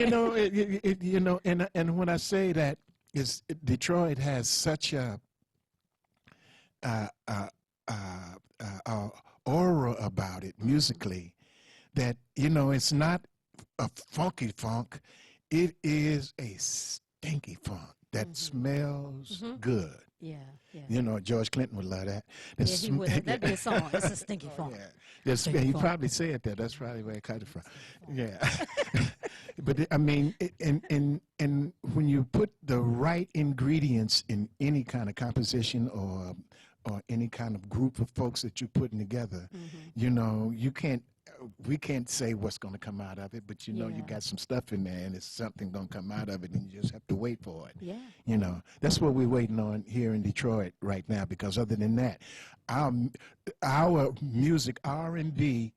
And when I say that, is Detroit has such uh, uh, aura about it musically that it's not a funky funk. It is a stinky funk that smells good. Yeah, yeah. George Clinton would love that. Yeah, he would. That'd be a song. It's a stinky funk. Yeah, Stinky he funk. probably said that. That's probably where it comes from. Yeah. But I mean, and when you put the right ingredients in any kind of composition or any kind of group of folks that you're putting together, you can't. We can't say what's going to come out of it, but you got some stuff in there, and it's something going to come out of it, and you just have to wait for it. Yeah. That's what we're waiting on here in Detroit right now. Because other than that, our music, R&B,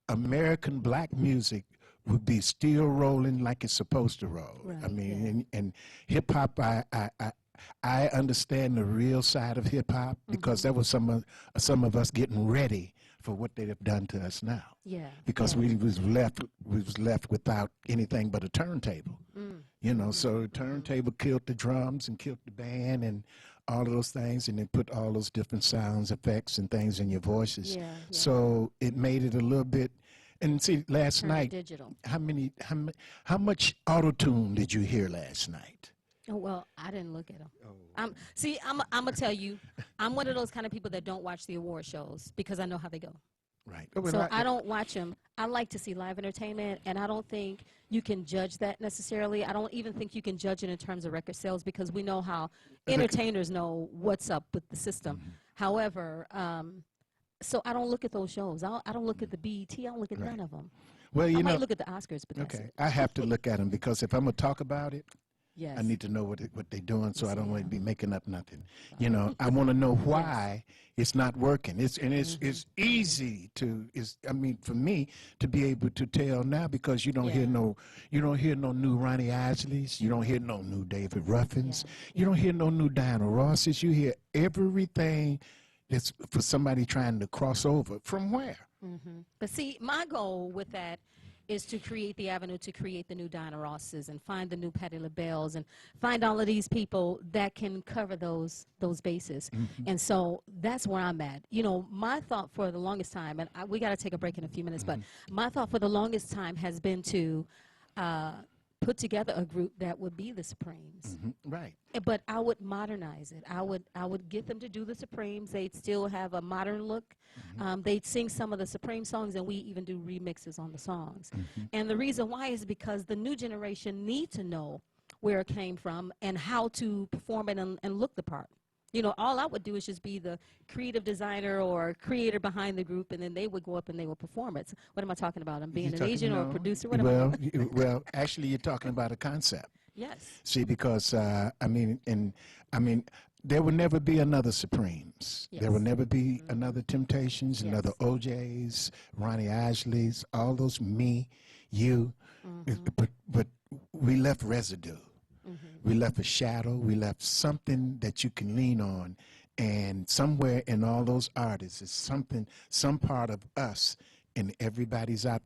American black music, would be still rolling like it's supposed to roll. Right, I mean, and hip hop, I understand the real side of hip hop because that was some of us getting ready for what they have done to us now. Yeah. Because we was left without anything but a turntable. So the turntable killed the drums and killed the band and all of those things, and then put all those different sounds, effects, and things in your voices. Yeah. So it made it a little bit. And see, last night, digital. how much auto-tune did you hear last night? Oh, well, I didn't look at them. I'm gonna tell you, I'm one of those kind of people that don't watch the award shows because I know how they go. Right. So I don't watch them. I like to see live entertainment, and I don't think you can judge that necessarily. I don't even think you can judge it in terms of record sales because we know how entertainers know what's up with the system. However, so I don't look at those shows. I don't look at the BET. I don't look at none of them. Well, I might look at the Oscars, but that's it. I have to look at them because if I'm gonna talk about it, Yes. I need to know what they're doing, so I don't want to be making up nothing. I want to know why it's not working. It's easy to. For me to be able to tell now because you don't hear no new Ronnie Isleys, you don't hear no new David Ruffins, you don't hear no new Diana Rosses. You hear everything that's for somebody trying to cross over from where. But see, my goal with that is to create the avenue to create the new Diana Rosses and find the new Patti LaBelle's and find all of these people that can cover those bases. And so that's where I'm at. My thought for the longest time, and we got to take a break in a few minutes, but my thought for the longest time has been to put together a group that would be the Supremes. Right. But I would modernize it. I would get them to do the Supremes. They'd still have a modern look. They'd sing some of the Supreme songs, and we even do remixes on the songs. And the reason why is because the new generation need to know where it came from and how to perform it and look the part. All I would do is just be the creative designer or creator behind the group, and then they would go up and they would perform it. So what am I talking about? I'm being an agent or a producer? What am I talking? Well, actually, you're talking about a concept. Yes. See, because there will never be another Supremes. Yes. There will never be another Temptations, another OJs, Ronnie Isleys, all those me, you. But we left residue. We left a shadow. We left something that you can lean on. And somewhere in all those artists is some part of us, and everybody out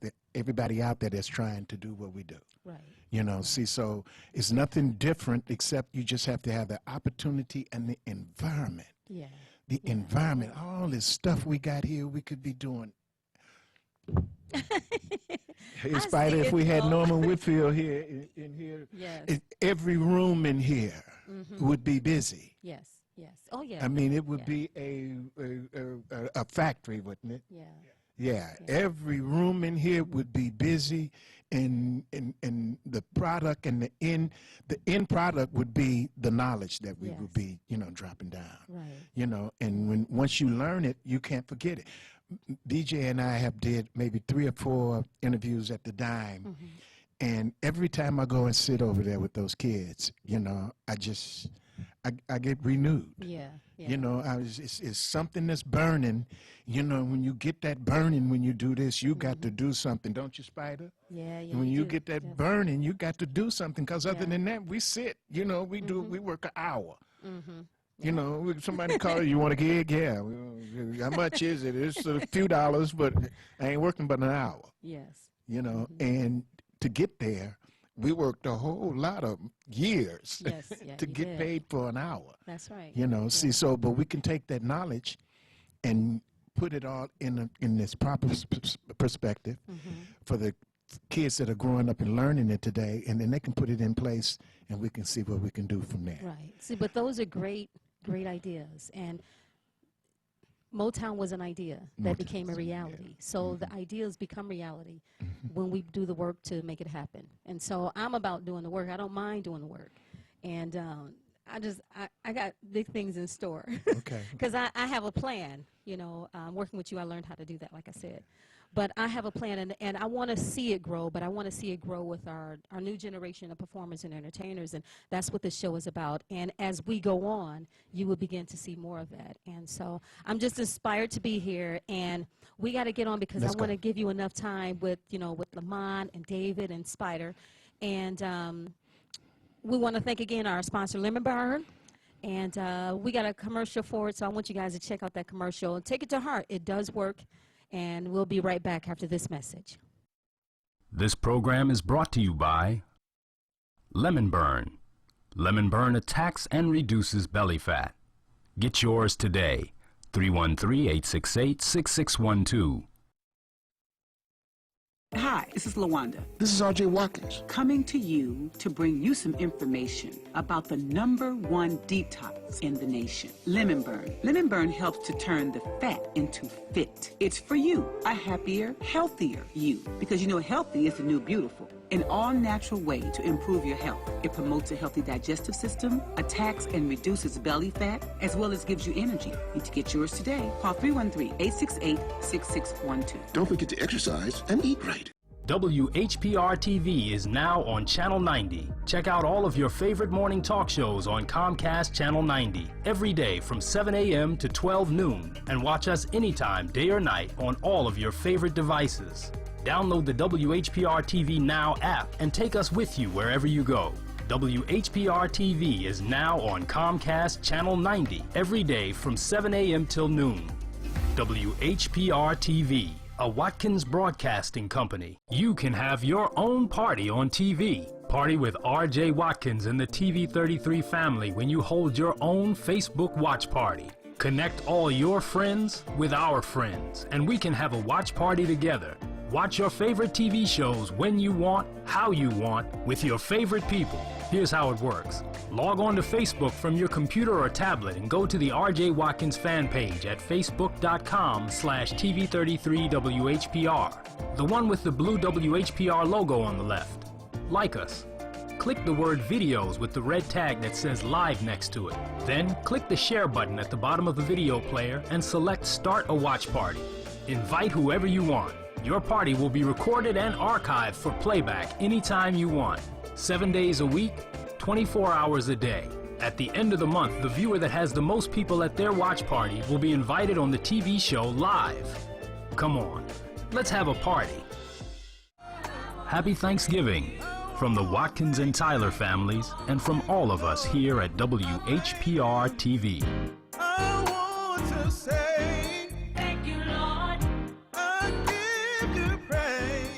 there that's trying to do what we do. Right. See, so it's nothing different except you just have to have the opportunity and the environment. Yeah. The environment, all this stuff we got here, we could be doing. In spite of if we had Norman Whitfield here in here, every room in here would be busy. Yes. Oh, yeah. I mean, it would be a factory, wouldn't it? Yeah. Yeah, every room in here would be busy, and the product and the end product would be the knowledge that we would be, dropping down. Right. And once you learn it, you can't forget it. DJ and I have did maybe 3 or 4 interviews at the Dime, and every time I go and sit over there with those kids, I get renewed. Yeah. It's something that's burning. When you get that burning, when you do this, you got to do something, don't you, Spider? Yeah. When you get that burning, you got to do something. Because other than that, we sit. We work an hour. Somebody call you want a gig? Yeah. How much is it? It's a few dollars, but I ain't working but an hour. Yes. And to get there, we worked a whole lot of years Yes, yeah, to you get did. paid for an hour. That's right. You know, see, so, but we can take that knowledge and put it all in this proper perspective for the kids that are growing up and learning it today, and then they can put it in place, and we can see what we can do from there. Right. See, but those are great ideas. And Motown was an idea that became a reality. So the ideas become reality when we do the work to make it happen. And so I'm about doing the work. I don't mind doing the work. And I got big things in store. Okay. Because I have a plan. You know, working with you, I learned how to do that, like I said. But I have a plan, and I want to see it grow, but I want to see it grow with our new generation of performers and entertainers, and that's what this show is about. And as we go on, you will begin to see more of that. And so I'm just inspired to be here, and we got to get on because I want to give you enough time with, you know, with Lamont and David and Spider. And we want to thank again our sponsor, Lemon Burn. And we got a commercial for it, so I want you guys to check out that commercial and take it to heart. It does work. And we'll be right back after this message. This program is brought to you by Lemon Burn. Lemon Burn attacks and reduces belly fat. Get yours today. 313-868-6612. Hi, this is LaWanda. This is R.J. Watkins. Coming to you to bring you some information about the #1 detox in the nation, Lemon Burn. Lemon Burn helps to turn the fat into fit. It's for you, a happier, healthier you. Because you know healthy is the new beautiful. An all-natural way to improve your health. It promotes a healthy digestive system, attacks and reduces belly fat, as well as gives you energy. Need to get yours today. Call 313-868-6612. Don't forget to exercise and eat right. WHPR TV is now on Channel 90. Check out all of your favorite morning talk shows on Comcast Channel 90 every day from 7 a.m. to 12 noon, and watch us anytime, day or night, on all of your favorite devices. Download the WHPR TV Now app and take us with you wherever you go. WHPR TV is now on Comcast Channel 90 every day from 7 a.m. till noon. WHPR TV, a Watkins Broadcasting Company. You can have your own party on TV. Party with R.J. Watkins and the TV33 family when you hold your own Facebook watch party. Connect all your friends with our friends, and we can have a watch party together. Watch your favorite TV shows when you want, how you want, with your favorite people. Here's how it works. Log on to Facebook from your computer or tablet and go to the R.J. Watkins fan page at facebook.com/TV33WHPR, the one with the blue WHPR logo on the left. Like us. Click the word videos with the red tag that says live next to it. Then click the share button at the bottom of the video player and select start a watch party. Invite whoever you want. Your party will be recorded and archived for playback anytime you want. 7 days a week, 24 hours a day. At the end of the month, the viewer that has the most people at their watch party will be invited on the TV show live. Come on, let's have a party. Happy Thanksgiving from the Watkins and Tyler families and from all of us here at WHPR TV. I want to say Thank you, Lord. I give you praise.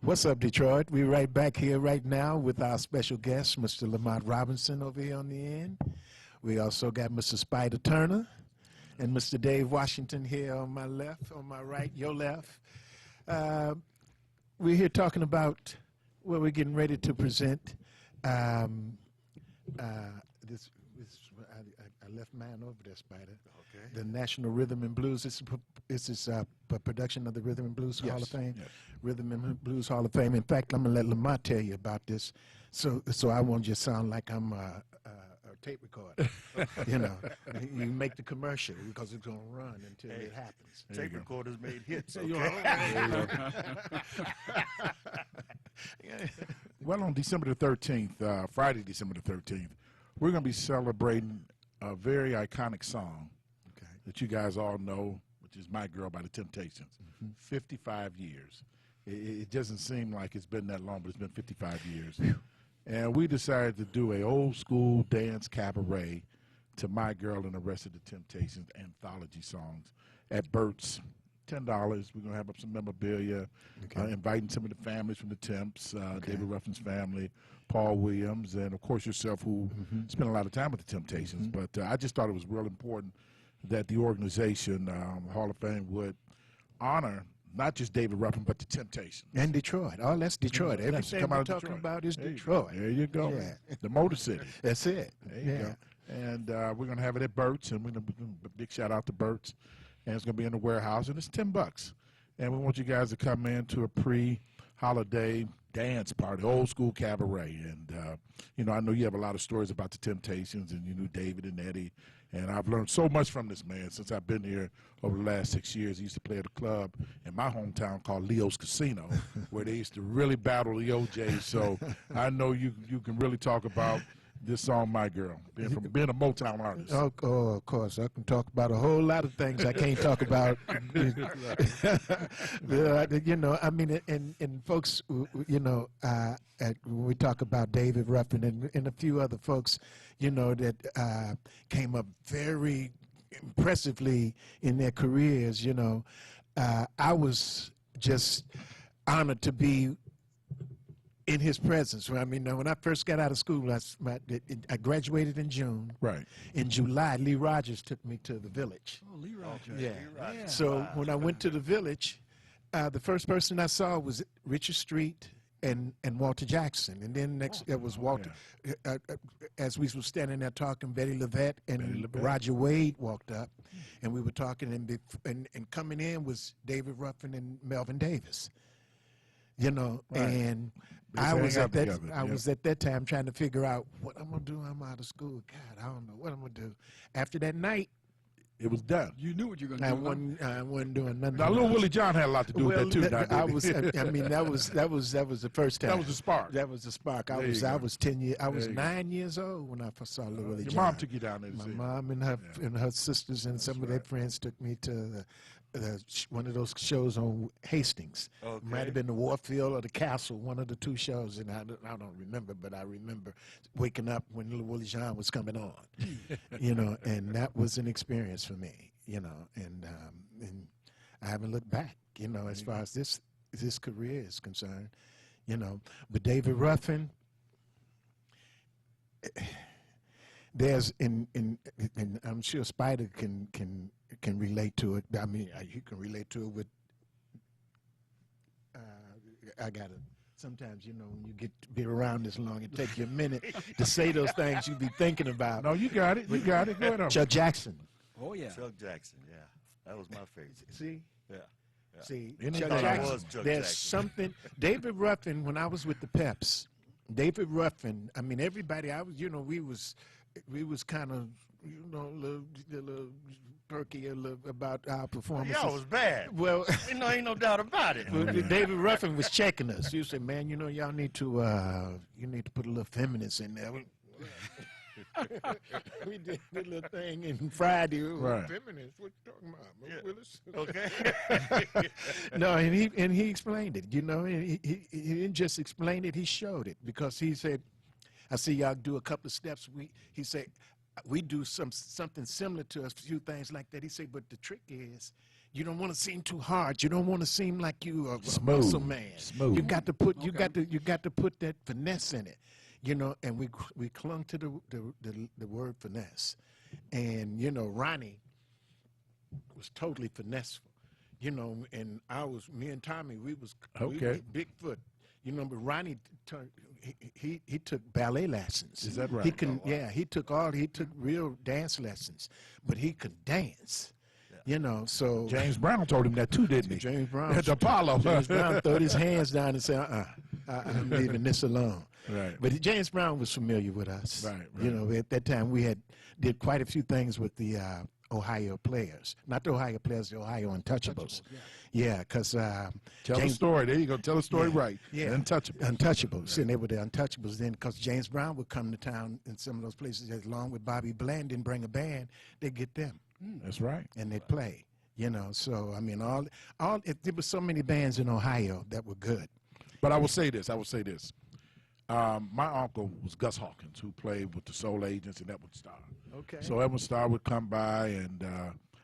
What's up, Detroit? We're right back here right now with our special guest, Mr. Lamont Robinson over here on the end. We also got Mr. Spider Turner and Mr. Dave Washington here on my left, on my right, your left. We're here talking about what we're getting ready to present. I left mine over there, Spider. Okay. The National Rhythm and Blues. This is a production of the Rhythm and Blues Hall of Fame. Yes. Rhythm and Blues Hall of Fame. In fact, I'm gonna let Lamont tell you about this, so I won't just sound like I'm tape recorder. You know, you make the commercial because it's going to run until it happens. Tape recorders made hits. You Okay? know, Well, on December the 13th, Friday, December the 13th, we're going to be celebrating a very iconic song that you guys all know, which is My Girl by the Temptations. 55 years. It doesn't seem like it's been that long, but it's been 55 years. And we decided to do a old school dance cabaret to My Girl and the Rest of the Temptations anthology songs at Burt's. $10. We're going to have up some memorabilia, inviting some of the families from the Temps, David Ruffin's family, Paul Williams, and, of course, yourself, who spent a lot of time with the Temptations. But I just thought it was real important that the organization, Hall of Fame, would honor not just David Ruffin, but the Temptations. And Detroit. Oh, that's Detroit. Everything come we're out of talking Detroit. about is There you Detroit. go. There you go. Yeah. The Motor City. That's it. There you go. And we're going to have it at Burt's, and we're going to a big shout out to Burt's. And it's going to be in the warehouse, and it's $10. And we want you guys to come in to a pre-holiday dance party, old school cabaret. And, you know, I know you have a lot of stories about the Temptations, and you knew David and Eddie. And I've learned so much from this man since I've been here over the last 6 years. He used to play at a club in my hometown called Leo's Casino, where they used to really battle the OJs. So I know you can really talk about this song, My Girl, being a Motown artist. Oh, of course. I can talk about a whole lot of things I can't talk about. You know, I mean, and folks, you know, when we talk about David Ruffin and a few other folks, you know, that came up very impressively in their careers, you know, I was just honored to be in his presence. I mean, when I first got out of school, I graduated in June. Right. In July, Lee Rogers took me to the Village. Oh, Lee Rogers. Yeah. Lee Rogers. So when I went to the Village, the first person I saw was Richard Street and Walter Jackson. And then next it was Walter. As we were standing there talking, Betty Levette and Roger Wade walked up, and we were talking, and coming in was David Ruffin and Melvin Davis. You know, and I was at that time trying to figure out what I'm gonna do. I'm out of school. God, I don't know what I'm gonna do. After that night, it was done. You knew what you were going to do. I wasn't doing nothing. Now, little Willie John had a lot to do with that too. I mean, that was the first time. That was the spark. That was the spark. I was 10 years. I was 9 years old when I first saw Little Willie John. Your mom took you down there. My mom and her sisters and some of their friends took me to one of those shows on Hastings. Okay. Might have been the Warfield or the Castle, one of the two shows, and I don't remember, but I remember waking up when Little Willie John was coming on, you know, and that was an experience for me, you know, and I haven't looked back, you know, as far as this career is concerned, you know. But David Ruffin, there's and I'm sure Spider can relate to it. I mean, you can relate to it with. I gotta. Sometimes, you know, when you get to be around this long, it takes you a minute to say those things you be thinking about. No, you got it. You got it. Go ahead. Chuck Jackson. Oh, yeah. Chuck Jackson, yeah. That was my favorite. See? Yeah. See, Anything Chuck else? Jackson. Was Chuck There's Jackson. something. David Ruffin, when I was with the Peps, David Ruffin. I mean, everybody. I was. You know, we was kind of, you know, a little perky about our performances. Y'all was bad. Well, Ain't no doubt about it. well, David Ruffin was checking us. You said, "Man, you know, y'all need to put a little feminist in there." We did a little thing in Friday. Right. Feminist? What you talking about, Willis? Okay. No, and he explained it. You know, and he didn't just explain it; he showed it, because he said, "I see y'all do a couple of steps." He said, "We do something similar to a few things like that." He said, "But the trick is, you don't want to seem too hard. You don't want to seem like you a muscle man. Smooth. You got to put you got to put that finesse in it." You know, and we clung to the word finesse, and you know, Ronnie was totally finesseful, you know, and me and Tommy, we was Bigfoot, you know, but Ronnie he took ballet lessons. Is that right? He can, he took real dance lessons, but he could dance. You know, so James Brown told him that too, didn't he? James Brown At the Apollo. James Brown throwed his hands down and said, I'm leaving this alone. Right. But James Brown was familiar with us. Right, You right. know, at that time we did quite a few things with the Ohio players, not the Ohio players, the Ohio Untouchables. Yeah, because Tell the story. There you go. Tell the story Yeah, right. yeah. Untouchable. Untouchables, and they were the Untouchables then, because James Brown would come to town in some of those places along with Bobby Bland and bring a band. They'd get them, That's right. and they'd play. You know, so I mean, there were so many bands in Ohio that were good. But I will say this. My uncle was Gus Hawkins, who played with the Soul Agents and Edward Starr. Okay. So Edward Starr would come by, and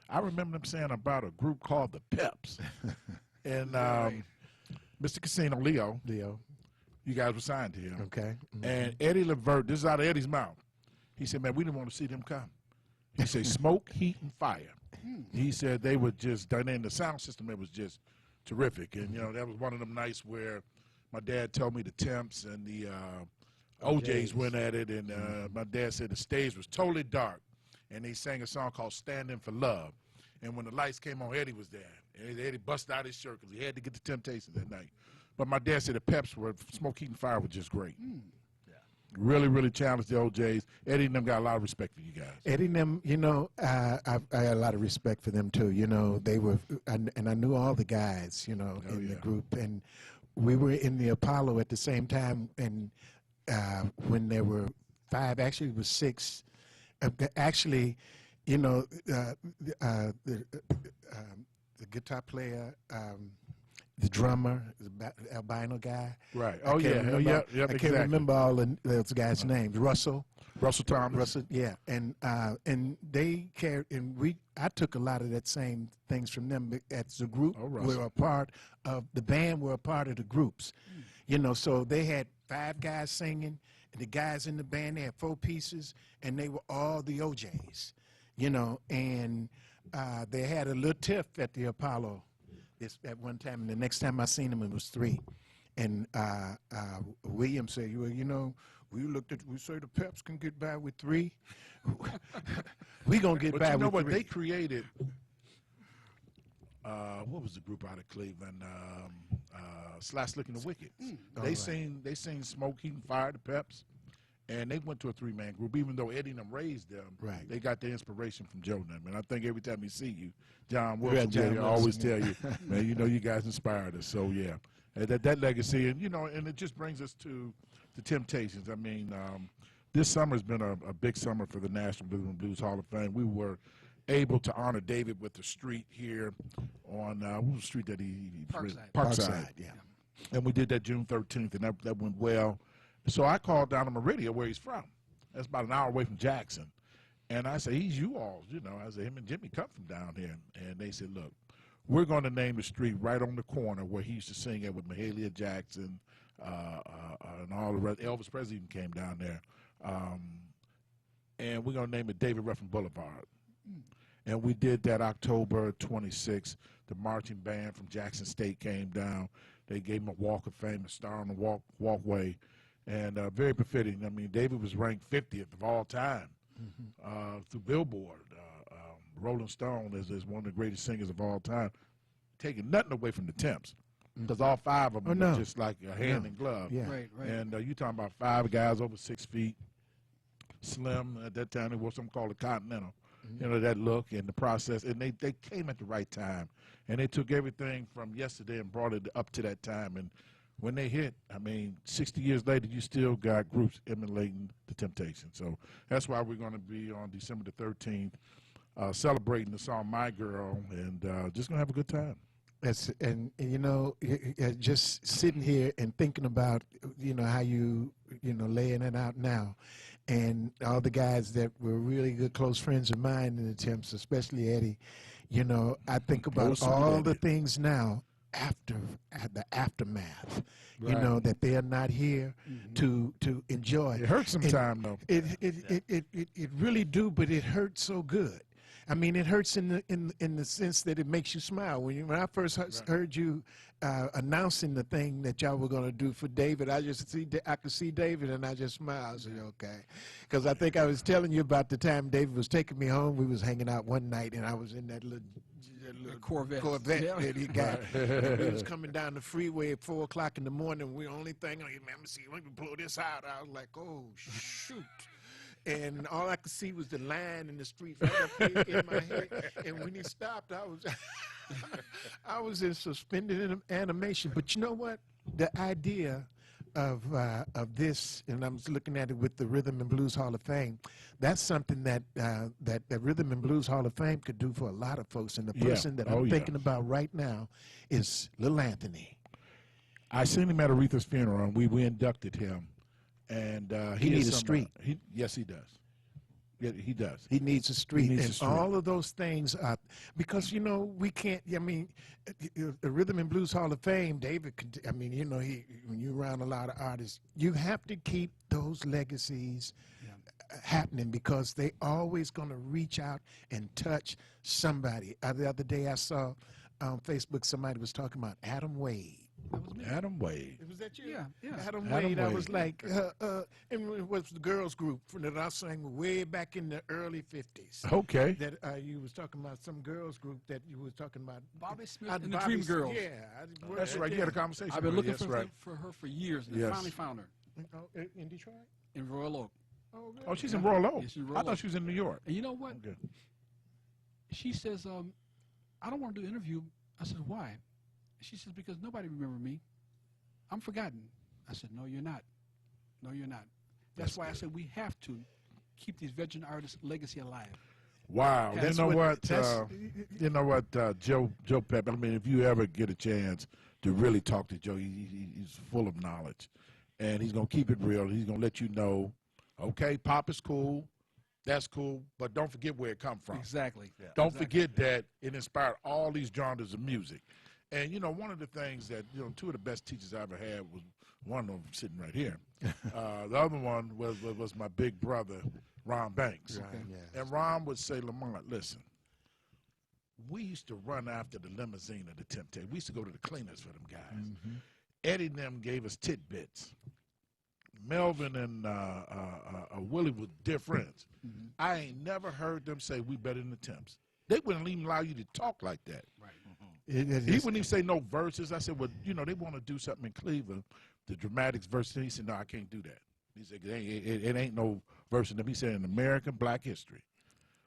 I remember them saying about a group called the Peps. And Mr. Casino, Leo, you guys were signed to him. Okay. And Eddie Levert, this is out of Eddie's mouth. He said, man, we didn't want to see them come. He said, smoke, heat, and fire. He said they were just, and the sound system, it was just terrific. And, you know, that was one of them nights where my dad told me the Temps and the OJs went at it. And my dad said the stage was totally dark. And they sang a song called Standing for Love. And when the lights came on, Eddie was there. And Eddie busted out his shirt because he had to get the Temptations that night. But my dad said the Peps were, Smoke, Heat, and Fire was just great. Really, really challenged the OJs. Eddie and them got a lot of respect for you guys. Eddie and them, you know, I had a lot of respect for them too. You know, they were, and I knew all the guys, you know, in the group, and we were in the Apollo at the same time. And when there were 5, actually it was 6. Actually, you know, the guitar player, the drummer, the albino guy. Right. I Oh, can't yeah. remember- Yep, I can't exactly. remember all those guys' names. Russell Thomas. Russell, yeah, and they carried, and I took a lot of that same things from them. As a group, Russell. we're a part of the band. We're a part of the groups, you know. So they had 5 guys singing, and the guys in the band, they had 4 pieces, and they were all the OJs, you know. And they had a little tiff at the Apollo at one time, and the next time I seen them, it was 3. And William said, well, you know, we say the Peps can get by with 3. We gonna get But by you know with what? 3. They created, what was the group out of Cleveland? Sly Slick and the Wicked. They sing Smoke, Heat, and Fire, the Peps. And they went to a 3-man group, even though Eddie and them raised them. Right. They got their inspiration from Joe and them. And I think every time we see you, John Wilson John will Wilson, always yeah. tell you, man, you know you guys inspired us. So, yeah, that legacy. And, you know, and it just brings us to the Temptations. I mean, this summer has been a big summer for the National Rhythm and Blues Hall of Fame. We were able to honor David with the street here on, what was the street that he Parkside, yeah. And we did that June 13th, and that went well. So I called down to Meridia, where he's from. That's about an hour away from Jackson. And I said, he's you all. You know, I said, him and Jimmy come from down here. And they said, look, we're going to name the street right on the corner where he used to sing at with Mahalia Jackson and all the rest. Elvis Presley even came down there. And we're going to name it David Ruffin Boulevard. And we did that October 26th. The marching band from Jackson State came down. They gave him a Walk of Fame, a star on the walkway. And very befitting. I mean, David was ranked 50th of all time through Billboard. Rolling Stone is one of the greatest singers of all time, taking nothing away from the Temps, because all 5 of them were just like a hand in glove. Yeah. Right. And you talking about 5 guys over 6 feet, slim. At that time, there was something called a Continental. You know, that look and the process. And they came at the right time. And they took everything from yesterday and brought it up to that time. And when they hit, I mean, 60 years later, you still got groups emulating the Temptations. So that's why we're going to be on December the 13th celebrating the song My Girl, and just going to have a good time. And you know, just sitting here and thinking about, you know, how you know, laying it out now, and all the guys that were really good close friends of mine in the Temps, especially Eddie, you know, I think about all the things now after the aftermath, you know, that they are not here to enjoy. It hurts sometimes, though. It really do, but it hurts so good. I mean, it hurts in the sense that it makes you smile. When I first heard you announcing the thing that y'all were going to do for David, I could see David, and I just smiled. I said, okay, because I think I was telling you about the time David was taking me home. We was hanging out one night, and I was in that little Corvette. that he got. And we was coming down the freeway at 4 o'clock in the morning. We only thing, man, let me blow this out. I was like, oh shoot. And all I could see was the line in the street right up here in my head. And when he stopped, I was in suspended animation. But you know what? The idea of this, and I'm looking at it with the Rhythm and Blues Hall of Fame. That's something that the Rhythm and Blues Hall of Fame could do for a lot of folks. And the person that I'm thinking about right now is Little Anthony. I seen him at Aretha's funeral, and we inducted him. And he needs a street. Yes, he does. Yeah, he does. He needs a street. Needs and a street. All of those things are, because, we can't, I mean, the Rhythm and Blues Hall of Fame, David, I mean, when you're around a lot of artists, you have to keep those legacies happening, because they always going to reach out and touch somebody. The other day I saw on Facebook somebody was talking about Adam Wade. That was me. Adam Wade. Was that you? Yeah. Adam Wade. I was like, and it was the girls group that I sang way back in the early 50s. Okay. That you was talking about some girls group that you was talking about. Bobby Smith and the Dream Girls. Yeah. That's right. You had a conversation. I've been looking for her. for her for years, and Yes. finally found her In Detroit? in Royal Oak. Oh, really? Oh, she's in Royal Oak. Yeah, she's in Royal I thought Oak. she was in New York. And you know what? Okay. She says, I don't want to do an interview. I said, why? She says, because nobody remember me. I'm forgotten. I said, no, you're not. No, you're not. That's why I said we have to keep these veteran artists' legacy alive. Wow. That's You know what, Joe Pep, I mean, if you ever get a chance to really talk to Joe, he's full of knowledge. And he's going to keep it real. He's going to let you know, okay, pop is cool. That's cool. But don't forget where it come from. Exactly. Yeah. Don't forget that it inspired all these genres of music. And, one of the things that, two of the best teachers I ever had was one of them sitting right here. The other one was my big brother, Ron Banks. Right, yeah. And Ron would say, Lamont, listen, we used to run after the limousine of the Temptations. We used to go to the cleaners for them guys. Mm-hmm. Eddie and them gave us tidbits. Melvin and Willie were dear friends. Mm-hmm. I ain't never heard them say we better than the Temps. They wouldn't even allow you to talk like that. Right. He wouldn't even say no verses. I said, well, they want to do something in Cleveland, the dramatics verses. He said, no, I can't do that. He said, it ain't no verse in them. He said, in American Black history,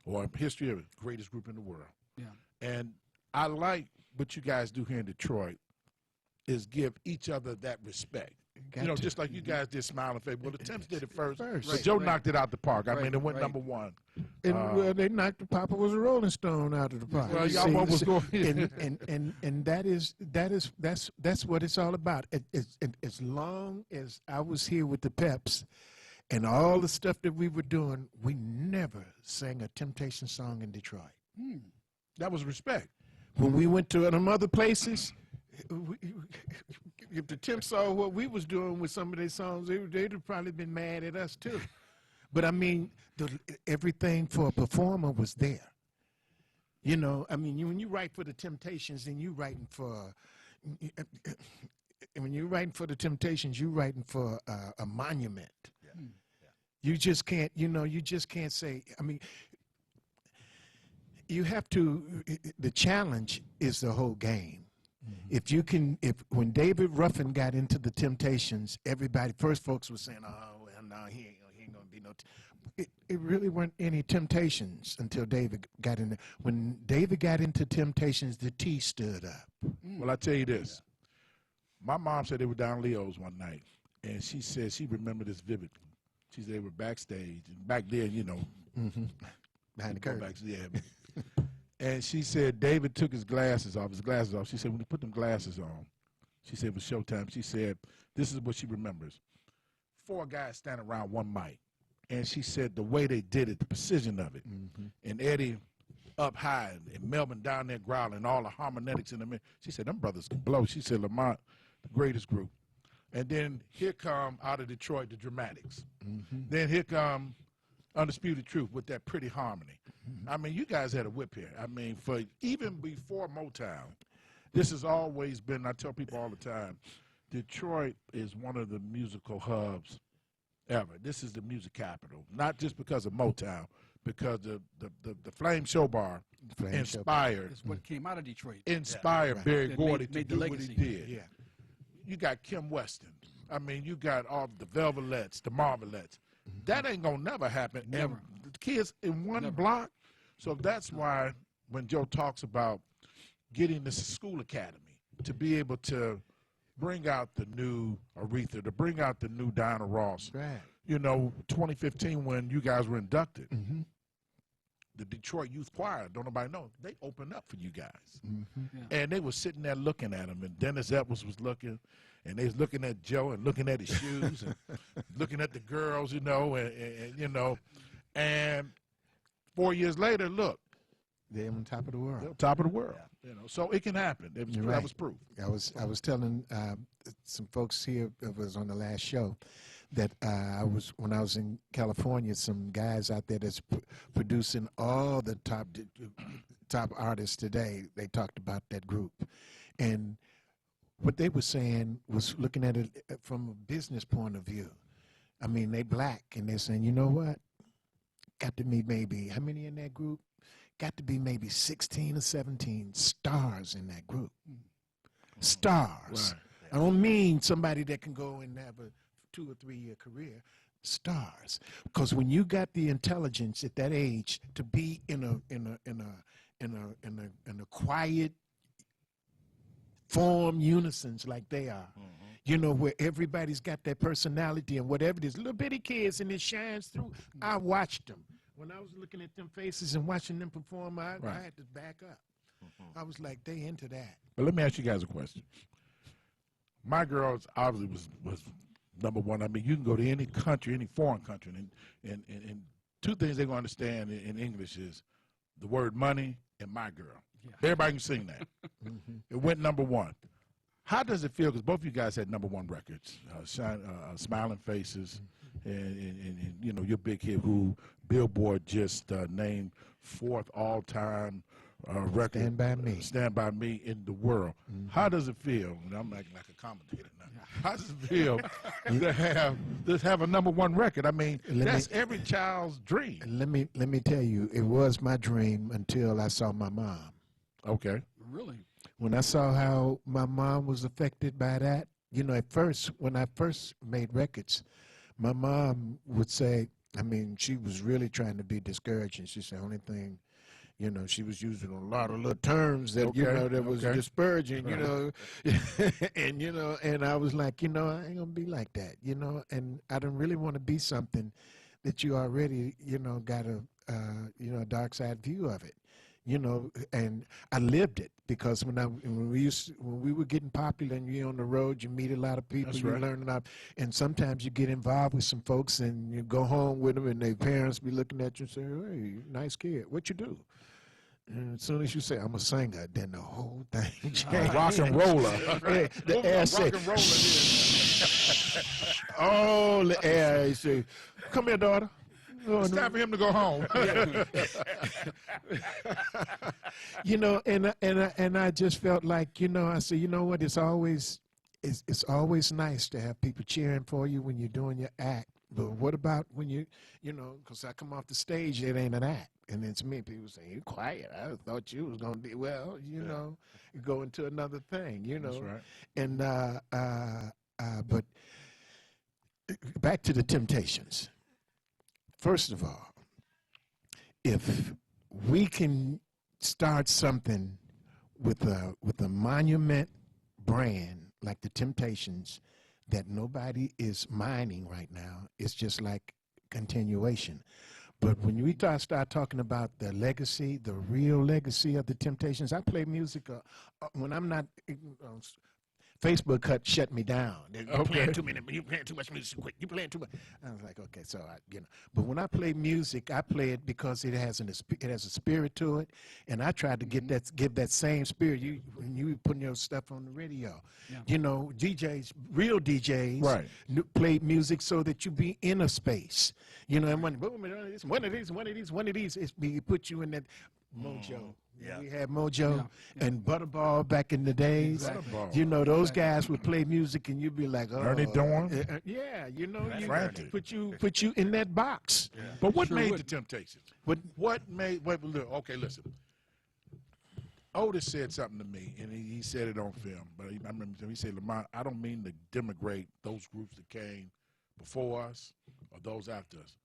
or history of the greatest group in the world. Yeah. And I like what you guys do here in Detroit is give each other that respect. Just like you guys did Smiling Face. Well, the Temps did it first. But Joe knocked it out the park. I mean, it went number one. And they knocked Papa was a Rolling Stone out of the park. Well, y'all what was going and that's what it's all about. As long as I was here with the Peps and all the stuff that we were doing, we never sang a Temptation song in Detroit. That was respect. When we went to them other places, if the Temps saw what we was doing with some of their songs, they'd have probably been mad at us too. But I mean, everything for a performer was there. I mean, when you write for the Temptations, and you writing for, when you're writing for the Temptations, you writing for a monument. Yeah. You just can't, you just can't say. I mean, you have to. The challenge is the whole game. If when David Ruffin got into the Temptations, everybody, first folks were saying, oh, well, no, he ain't going to be no. It really weren't any Temptations until David got in there. When David got into Temptations, the T stood up. Well, I tell you this. My mom said they were down Leo's one night, and she said she remembered this vividly. She said they were backstage, and back then, Behind the curtain. And she said David took his glasses off. She said when he put them glasses on, she said it was showtime. She said this is what she remembers. 4 guys standing around one mic. And she said the way they did it, the precision of it. And Eddie up high and Melvin down there growling, all the harmonics in the middle. She said them brothers could blow. She said Lamont, the greatest group. And then here come out of Detroit the Dramatics. Then here come Undisputed Truth with that pretty harmony. I mean, you guys had a whip here. I mean, for even before Motown, this has always been, I tell people all the time, Detroit is one of the musical hubs ever. This is the music capital, not just because of Motown, because the Flame Show Bar inspired. It's what came out of Detroit. Inspired Barry That Gordy made to the do what he legacy. did. Yeah. You got Kim Weston. I mean, you got all the Velvelettes, the Marvelettes. That ain't gonna never happen. Never. And the kids in one block. So that's why when Joe talks about getting this school academy to be able to bring out the new Aretha, to bring out the new Diana Ross. Right. You know, 2015 when you guys were inducted, the Detroit Youth Choir, don't nobody know, they opened up for you guys. And they were sitting there looking at him, and Dennis Edwards was looking, and they was looking at Joe and looking at his shoes and looking at the girls, you know, and you know, and 4 years later, look, They're on top of the world. they're top of the world. You know, so it can happen. It was, You're that right. was proof. I was telling some folks here that was on the last show that when I was in California, some guys out there that's producing all the top artists today. They talked about that group, and what they were saying was looking at it from a business point of view. I mean, they black, and they're saying, you know what? Got to be maybe how many in that group? Got to be maybe 16 or 17 stars in that group. Stars. Right. I don't mean somebody that can go and have a 2 or 3 year career. Stars. Because when you got the intelligence at that age to be in a quiet form unisons like they are, you know, where everybody's got their personality and whatever it is, little bitty kids, and it shines through. I watched them. When I was looking at them faces and watching them perform, I had to back up. I was like, they into that. But let me ask you guys a question. My girls obviously was number one. I mean, you can go to any country, any foreign country, and two things they're going to understand in English is the word money and my girl. Yeah. Everybody can sing that. It went number one. How does it feel? Because both of you guys had number one records, Smiling Faces, and you know, your big hit who Billboard just named 4th all-time record. Stand By Me in the world. How does it feel? And I'm acting like a commentator now. How does it feel to have a number one record? I mean, that's every child's dream. Let me tell you, it was my dream until I saw my mom. Okay. Really? When I saw how my mom was affected by that, you know, at first, when I first made records, my mom would say, I mean, she was really trying to be discouraging. She said, only thing, you know, she was using a lot of little terms that, you know, that was disparaging, you know, and, you know, and I was like, you know, I ain't gonna be like that, you know, and I don't really want to be something that you already, you know, got a, you know, a dark side view of it. You know, and I lived it because when we were getting popular and you're on the road, you meet a lot of people, you learn a lot, and sometimes you get involved with some folks and you go home with them and their parents be looking at you and say, hey, nice kid, what you do? And as soon as you say, I'm a singer, then the whole thing changes. Rock and roller. The air say, oh, the air, he say, come here, daughter. It's time for him to go home. You know, and I just felt like, you know, I said, you know what, it's always nice to have people cheering for you when you're doing your act. But what about when you know, because I come off the stage, it ain't an act. And it's me, people say, you quiet. I thought you was going to be, well, you know, go into another thing, you know. That's right. And, but back to the Temptations. First of all, if we can start something with a monument brand like the Temptations that nobody is mining right now, it's just like continuation. But when we start talking about the legacy, the real legacy of the Temptations, I play music when I'm not Facebook shut me down. You Okay. playing too many. You playing too much music. Quick. You playing too much. I was like, okay, so But when I play music, I play it because it has a spirit to it, and I tried to give that same spirit. When you putting your stuff on the radio, DJs, real DJs, Right. Play music so that you be in a space. And when boom, one of these, it put you in that mojo. Yeah. We had Mojo and Butterball back in the days. Exactly. Butterball. Those guys would play music, and you'd be like, "Oh, Ernie Dorn? Yeah, Frantic. put you in that box." Yeah. But what Sure made would. the Temptations? What made? Okay, listen. Otis said something to me, and he said it on film. But I remember he said, "Lamont, I don't mean to denigrate those groups that came before us or those after us,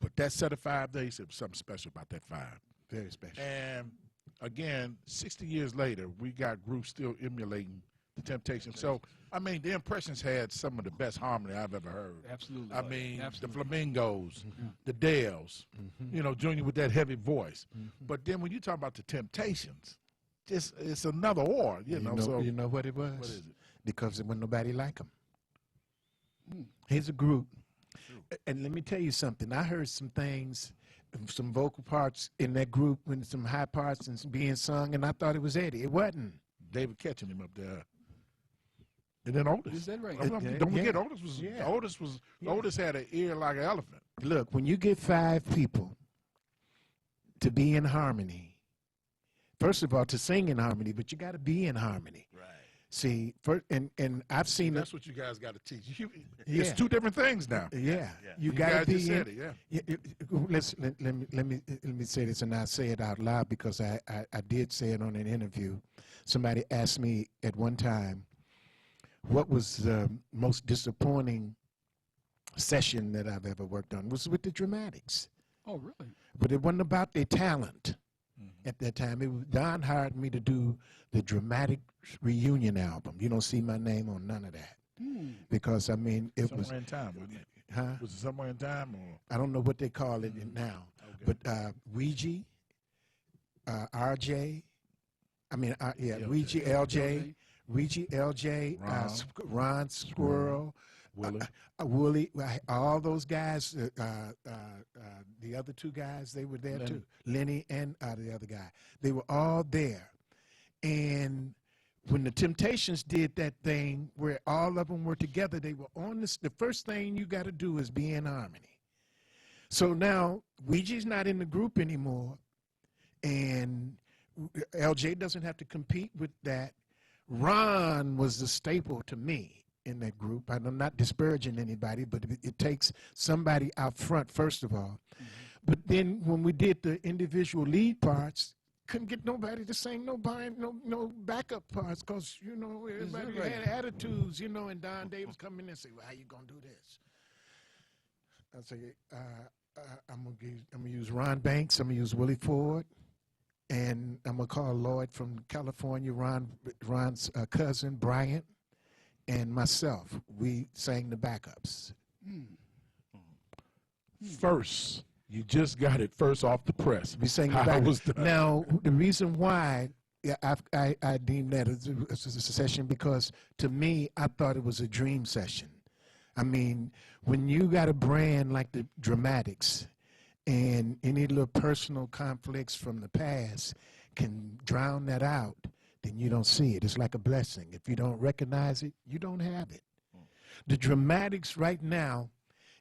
but that set of 5 days, he said something special about that 5. Very special. And again, 60 years later, we got groups still emulating the Temptations. So, I mean, the Impressions had some of the best harmony I've ever heard. Absolutely. I mean, Absolutely. the Flamingos, the Dales, Junior with that heavy voice. But then when you talk about the Temptations, it's another war, You know what it was? What is it? Because there wasn't nobody like them. Here's a group, and let me tell you something. I heard some things, some vocal parts in that group, and some high parts and being sung, and I thought it was Eddie. It wasn't. David catching him up there. And then Otis. Is that right? Don't forget, Yeah. Otis Otis had an ear like an elephant. Look, when you get 5 people to be in harmony, first of all, to sing in harmony, but you got to be in harmony. Right. See, and I've seen That's what you guys got to teach. It's Yeah. 2 different things now. Yeah, Yeah. you You got guys to be just said in. it, yeah. Let me say this, and I'll say it out loud because I did say it on an interview. Somebody asked me at one time, what was the most disappointing session that I've ever worked on? Was with the Dramatics. Oh, really? But it wasn't about their talent at that time. Don hired me to do the Dramatic Reunion album. You don't see my name on none of that. Because, I mean, it Somewhere was, in time, wasn't it? huh? Was it somewhere in time or? I don't know what they call it now. Okay. But Ouija, RJ, LJ. Ouija, LJ, Ron. Ron Squirrel, Willie. Wooly, all those guys, the other 2 guys, they were there too. Lenny and the other guy. They were all there. And when the Temptations did that thing where all of them were together, they were on this. The first thing you got to do is be in harmony. So now Ouija's not in the group anymore, and LJ doesn't have to compete with that. Ron was the staple to me in that group. I'm not disparaging anybody, but it takes somebody out front, first of all. But then when we did the individual lead parts, couldn't get nobody to sing no backup parts because, everybody right? had attitudes, and Don Davis come in and say, well, how you going to do this? I say, I'm gonna use Ron Banks, I'm going to use Willie Ford, and I'm going to call Lloyd from California, Ron's cousin, Bryant, and myself. We sang the backups. First, you just got it first off the press. We sang the How it backups. was done. Now, the reason why I deem that as a session, because to me, I thought it was a dream session. I mean, when you got a brand like the Dramatics and any little personal conflicts from the past can drown that out, then you don't see it. It's like a blessing. If you don't recognize it, you don't have it. The Dramatics right now,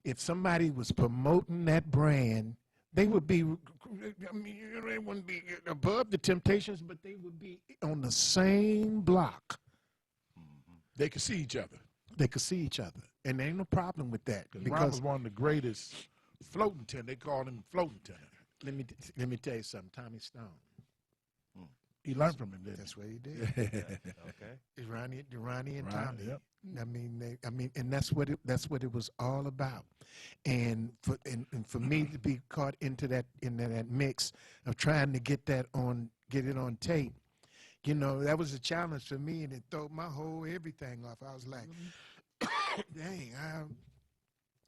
if somebody was promoting that brand, they would be, they wouldn't be above the Temptations, but they would be on the same block. They could see each other. They could see each other. And there ain't no problem with that. Ron was one of the greatest floating tenor. They called him floating tenor. let me tell you something. Tommy Stone. He learned from him, didn't That's what he did. he? Okay. Ronnie and Ronnie, Tommy. yep. I mean, and that's what it was all about. And for me to be caught into that mix of trying to get it on tape, that was a challenge for me, and it threw my whole everything off. I was like, dang,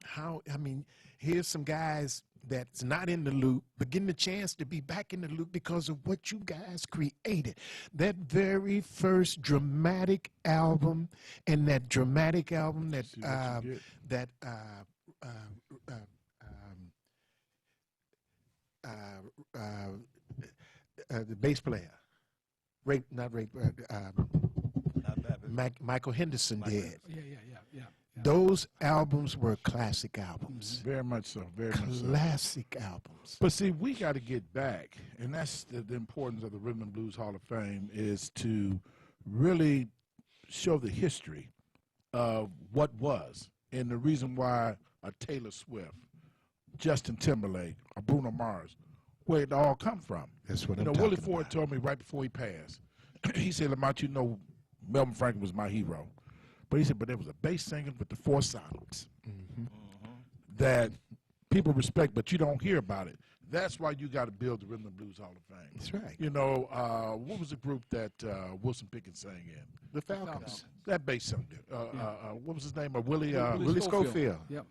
how, I mean, here's some guys that's not in the loop, but getting the chance to be back in the loop because of what you guys created. That very first dramatic album, and that dramatic album that the bass player, Michael Henderson did. Yeah. Those albums were classic albums. Very much so. Very much so. Classic albums. But see, we got to get back, and that's the importance of the Rhythm and Blues Hall of Fame, is to really show the history of what was, and the reason why a Taylor Swift, Justin Timberlake, or Bruno Mars, where it all come from. That's what you I'm know. talking Willie Ford about. told me right before he passed. He said, "Lamont, you know, Melvin Franklin was my hero." But he said, but there was a bass singer with the 4 sounds that people respect, but you don't hear about it. That's why you got to build the Rhythm and Blues Hall of Fame. That's right. You know, what was the group that Wilson Pickett sang in? The Falcons. That bass singer. What was his name? Willie Willie Schofield. Yep.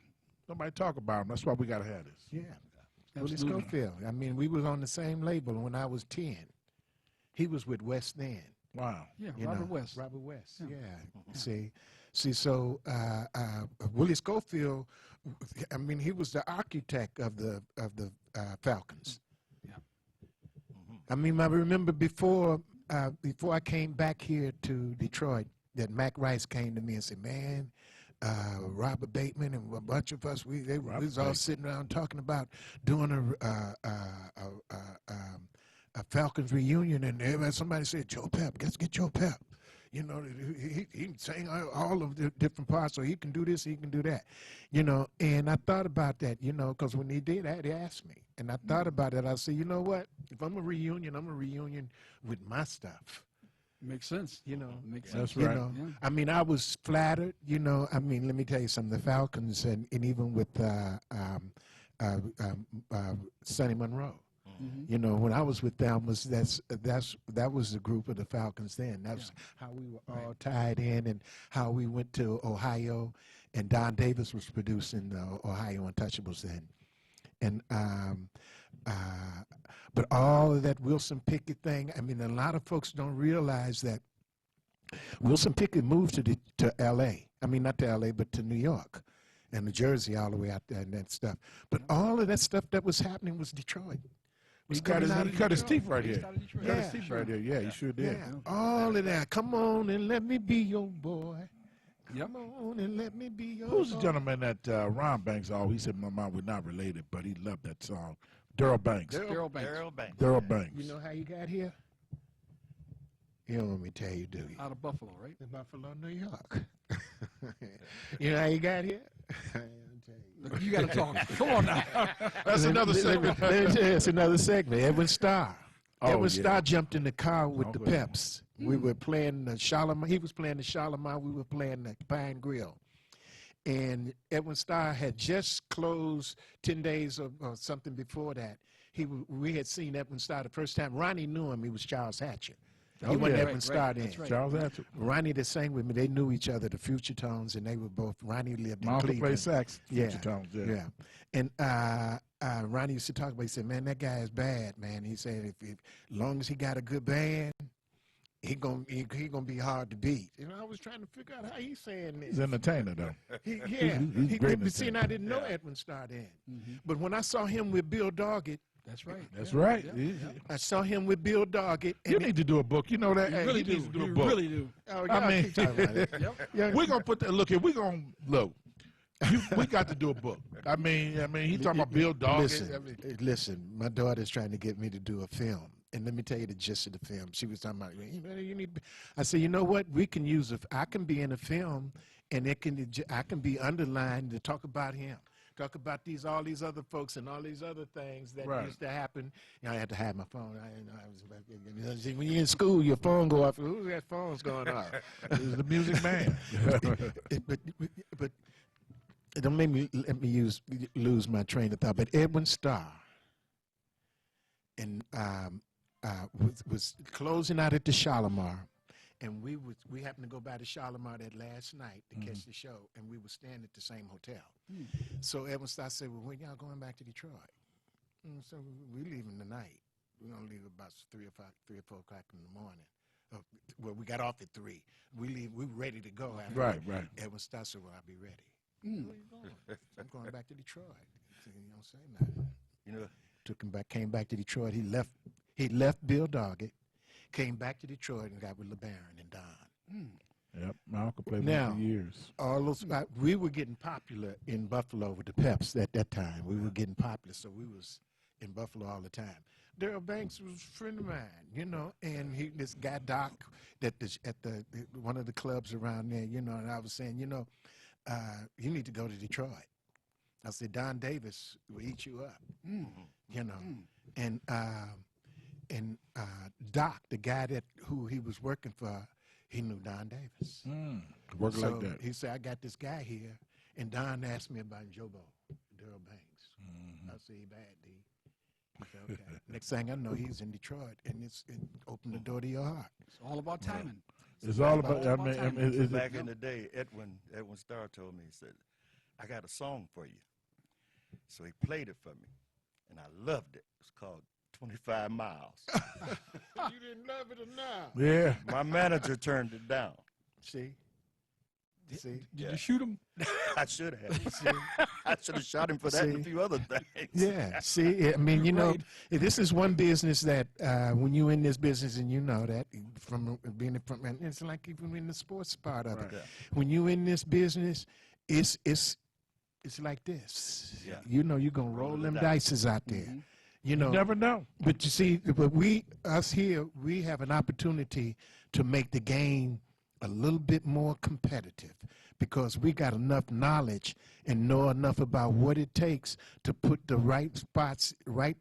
Nobody talk about him. That's why we got to have this. Yeah. Willie Absolutely. Schofield. I mean, we was on the same label when I was 10. He was with West End. Wow. Yeah, You Robert know, West. Robert West. Yeah. See. So Willie Schofield, I mean, he was the architect of the Falcons. Yeah. I mean, I remember before I came back here to Detroit, that Mac Rice came to me and said, "Man, Robert Bateman and a bunch of us, we was all sitting around talking about doing a Falcons reunion, and everybody, somebody said, Joe Pep, let's get Joe Pep. You know, he sang all of the different parts, so he can do this, he can do that. You know, and I thought about that, you know, because when he did that, he asked me. And I thought about it. I said, you know what? If I'm a reunion with my stuff. Makes sense. You know, Makes sense. That's right. You know, Yeah. I mean, I was flattered. You know, I mean, let me tell you something. The Falcons and even with Sonny Monroe. You know, when I was with them, that was the group of the Falcons then. That's how we were all tied in, and how we went to Ohio, and Don Davis was producing the Ohio Untouchables then. And but all of that Wilson Pickett thing, I mean, a lot of folks don't realize that Wilson Pickett moved to L.A. I mean, not to L.A., but to New York and New Jersey, all the way out there and that stuff. But all of that stuff that was happening was Detroit. He cut his teeth right here. Started Detroit. Cut his teeth right here. Yeah, he sure did. Yeah, all of that. Come on and let me be your boy. Yep. Come on and let me be your Who's the boy. gentleman that Ron Banks? Oh, he said my mom we're not related, but he loved that song. Daryl Banks. Daryl Banks. Daryl Banks. You know how you got here? You don't want me to tell you, do you? Out of Buffalo, right? In Buffalo, New York. You know how you got here? I'll tell you. Look, you got to talk. Come on now. That's another segment. It's another segment. Edwin Starr. Oh, Edwin yeah. Starr jumped in the car with the Okay. Peps. We were playing the Shalimar. He was playing the Shalimar. We were playing the Pine Grill. And Edwin Starr had just closed 10 days or something before that. We had seen Edwin Starr the first time. Ronnie knew him. He was Charles Hatcher. He Oh, wasn't yeah. Edwin Starr then. That's right. Charles Hatcher. Ronnie that sang with me, they knew each other, the Future Tones, and they were both, Ronnie lived in Mom could Cleveland. play sax. Yeah. Future Tones, Yeah. And Ronnie used to talk about, he said, man, that guy is bad, man. He said, if long as he got a good band, he gonna be hard to beat. You know, I was trying to figure out how he's saying this. He's an entertainer, though. He's great but see, and I didn't know Edwin Starr then. But when I saw him with Bill Doggett, That's right. That's Yeah. right. Yeah. I saw him with Bill Doggett. You need to do a book. You know that? You Hey, really he do. needs to do a You book. really do. Oh, I y'all mean- keep talking about it. Yeah. We're gonna put that. Look here. We're gonna look. We got to do a book. I mean, he talking about Bill Doggett. Listen, my daughter's trying to get me to do a film. And let me tell you the gist of the film. She was talking about, you need. I said, you know what? We can use I can be in a film, and I can be underlined to talk about him, talk about all these other folks and all these other things that Right. used to happen. You know, I had to hide my phone. See, when you're in school, your phone go off. Who's that phone's going off? He's the music man. But don't let me lose my train of thought. But Edwin Starr and was closing out at the Shalimar, and we happened to go by the Shalimar that last night to catch the show, and we were staying at the same hotel. So Edwin Starr said, "Well, when y'all going back to Detroit?" And so we leaving tonight. We're gonna leave about 3 or 4 o'clock in the morning. Well, we got off at 3. We were ready to go. After Right. Edwin Starr said, "Well, I'll be ready." Where you going? I'm going back to Detroit. So he don't say nothing. You know, Came back to Detroit. He left Bill Doggett, came back to Detroit and got with LeBaron and Don. Yep, my uncle played with Now, him for years. all those we were getting popular in Buffalo with the Peps at that time. We were getting popular, so we was in Buffalo all the time. Daryl Banks was a friend of mine, and this guy Doc at the one of the clubs around there, and I was saying, you need to go to Detroit. I said, Don Davis will eat you up, and Doc, the guy who he was working for, he knew Don Davis. Work So like that. he said, I got this guy here, and Don asked me about Jobo, Daryl Banks. I said, he bad, D. He said, okay. Next thing I know, he's in Detroit, and it opened the door to your heart. It's all about timing. It's all about. I mean, is back in the day, Edwin Starr told me, he said, "I got a song for you." So he played it for me, and I loved it. It's called 25 Miles. You didn't love it enough. Yeah. My manager turned it down. See? Did you shoot him? I should have. I should have shot him for that and a few other things. Yeah. See, I mean, this is one business that when you're in this business, and you know that from being and it's like even in the sports part of it. Yeah. When you're in this business, it's like this. Yeah. You're gonna roll them dices out there. You Never know. But you see, but us here, we have an opportunity to make the game a little bit more competitive because we got enough knowledge and know enough about what it takes to put the right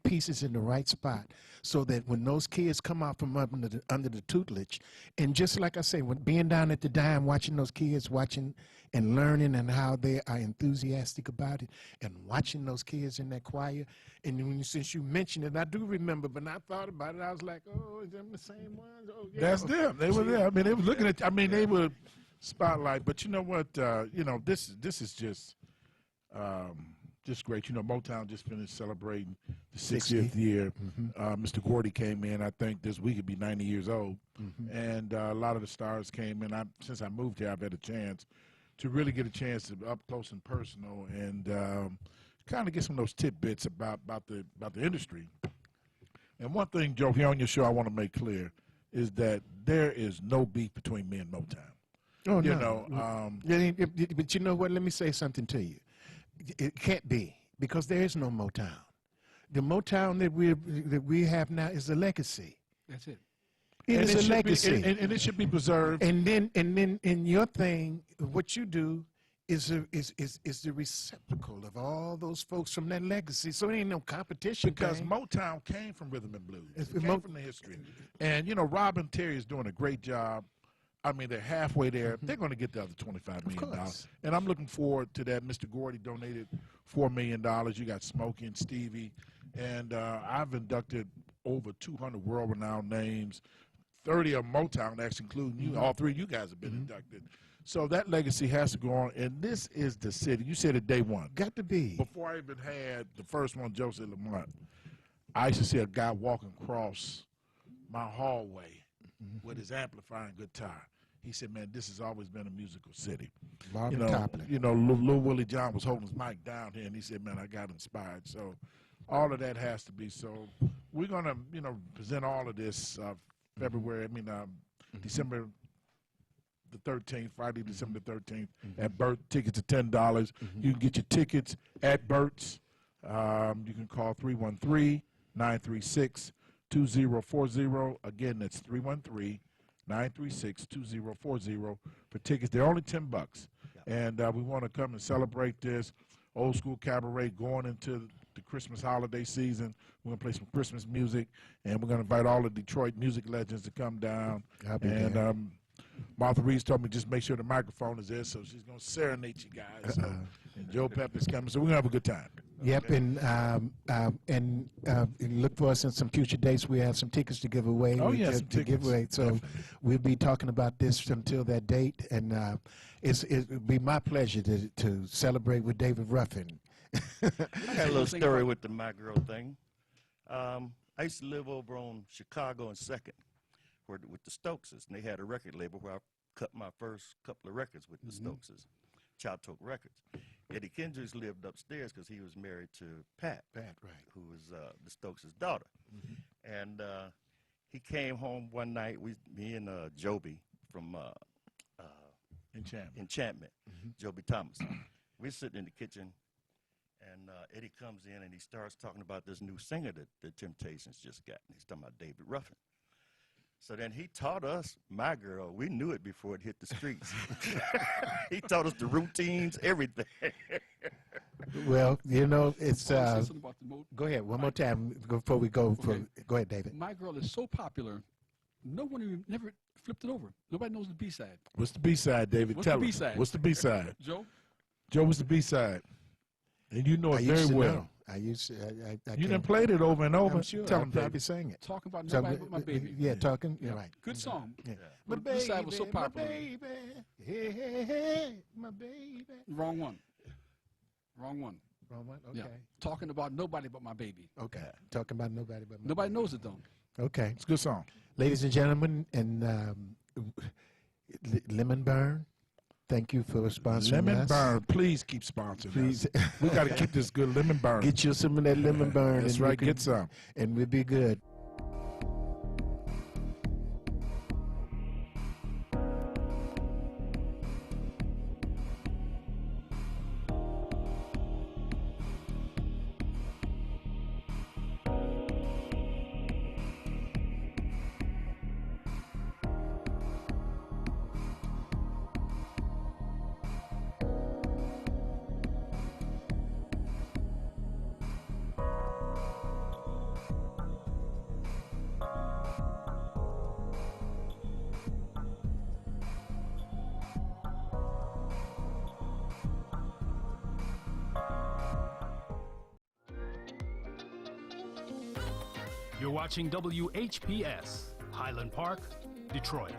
pieces in the right spot, so that when those kids come out from under the tutelage, and just like I say, when being down at the dime, watching those kids, watching and learning and how they are enthusiastic about it, and watching those kids in that choir, and since you mentioned it, I do remember, but I thought about it, I was like, oh, is them the same ones? Oh, yeah. That's them. They were there. I mean, they were looking at. I mean, they were spotlight. But you know what? This is just great. Motown just finished celebrating the 60th year. Mr. Gordy came in. I think this week he'd be 90 years old, and a lot of the stars came in. Since I moved here, I've had a chance to really get a chance to up close and personal, and kind of get some of those tidbits about the industry. And one thing, Joe, here on your show, I want to make clear is that there is no beef between me and Motown. Oh, no. But you know what? Let me say something to you. It can't be, because there is no Motown. The Motown that we have now is a legacy. That's it. It is a legacy, and it should be preserved. And then in your thing, what you do is the receptacle of all those folks from that legacy. So it ain't no competition. Because Motown came from rhythm and blues. It came Mo- from the history. And, Rob and Terry is doing a great job. I mean, they're halfway there. They're going to get the other $25 million. And I'm looking forward to that. Mr. Gordy donated $4 million. You got Smokey and Stevie. And I've inducted over 200 world-renowned names, 30 of Motown, actually including you. All three of you guys have been inducted. So that legacy has to go on. And this is the city. You said it day one. Got to be. Before I even had the first one, Joseph Lamont, I used to see a guy walking across my hallway with his amplifying guitar. He said, man, this has always been a musical city. Marvin Toplin. Lil Willie John was holding his mic down here, and he said, man, I got inspired. So all of that has to be. So we're going to, present all of this December the 13th, Friday, December the 13th at Burt. Tickets are $10. You can get your tickets at Burt's. You can call 313-936-2040. Again, that's 313-936-2040 for tickets. They're only $10. And we want to come and celebrate this old school cabaret going into the Christmas holiday season. We're going to play some Christmas music, and we're going to invite all the Detroit music legends to come down. And Martha Reeves told me just make sure the microphone is there, so she's going to serenade you guys. And Joe Pepper's coming, so we're going to have a good time. Yep, and look for us in some future dates. We have some tickets to give away. Oh, yeah, some to give tickets. away. So Definitely. we'll be talking about this until that date, and it'll be my pleasure to celebrate with David Ruffin. I got a little story with the My Girl thing. I used to live over on Chicago and 2nd with the Stokeses, and they had a record label where I cut my first couple of records with the Stokeses, Chowtoke Records. Eddie Kendricks lived upstairs because he was married to Pat, Right. who was the Stokes' daughter. And he came home one night, me and Joby from Enchantment, Joby Thomas. We're sitting in the kitchen, and Eddie comes in and he starts talking about this new singer that the Temptations just got. And he's talking about David Ruffin. So then he taught us My Girl. We knew it before it hit the streets. He taught us the routines, everything. Well, you know, it's. I wanna say something about the Go ahead, one more time before we go. Okay. Go ahead, David. My Girl is so popular, no one even never flipped it over. Nobody knows the B-side. What's the B-side, David? What's Tell the us. B-side? What's the B-side? Joe? Joe, what's the B-side? And you know I it used very to well. know. I used to. I You done can't- played it over and over. I'm sure. Tell I'll him, probably David. sang it. Talking about So, nobody but my baby. Yeah, talking. You're right. Good song. Yeah. But the B-side was so popular. My baby, hey, hey, hey, my baby. Wrong one. Wrong one. Wrong one? Yeah. Okay. Talking about nobody but my baby. Okay. Talking about nobody but my Nobody baby. knows it though. Okay. It's a good song. Ladies and gentlemen, and Lemon Burn, thank you for sponsoring Lemon us. Burn. Please keep sponsoring Please. us. We got to keep this good Lemon Burn. Get you some of that Lemon Burn. That's and we right. can- Get some. And we'll be good. You're watching WHPS, Highland Park, Detroit.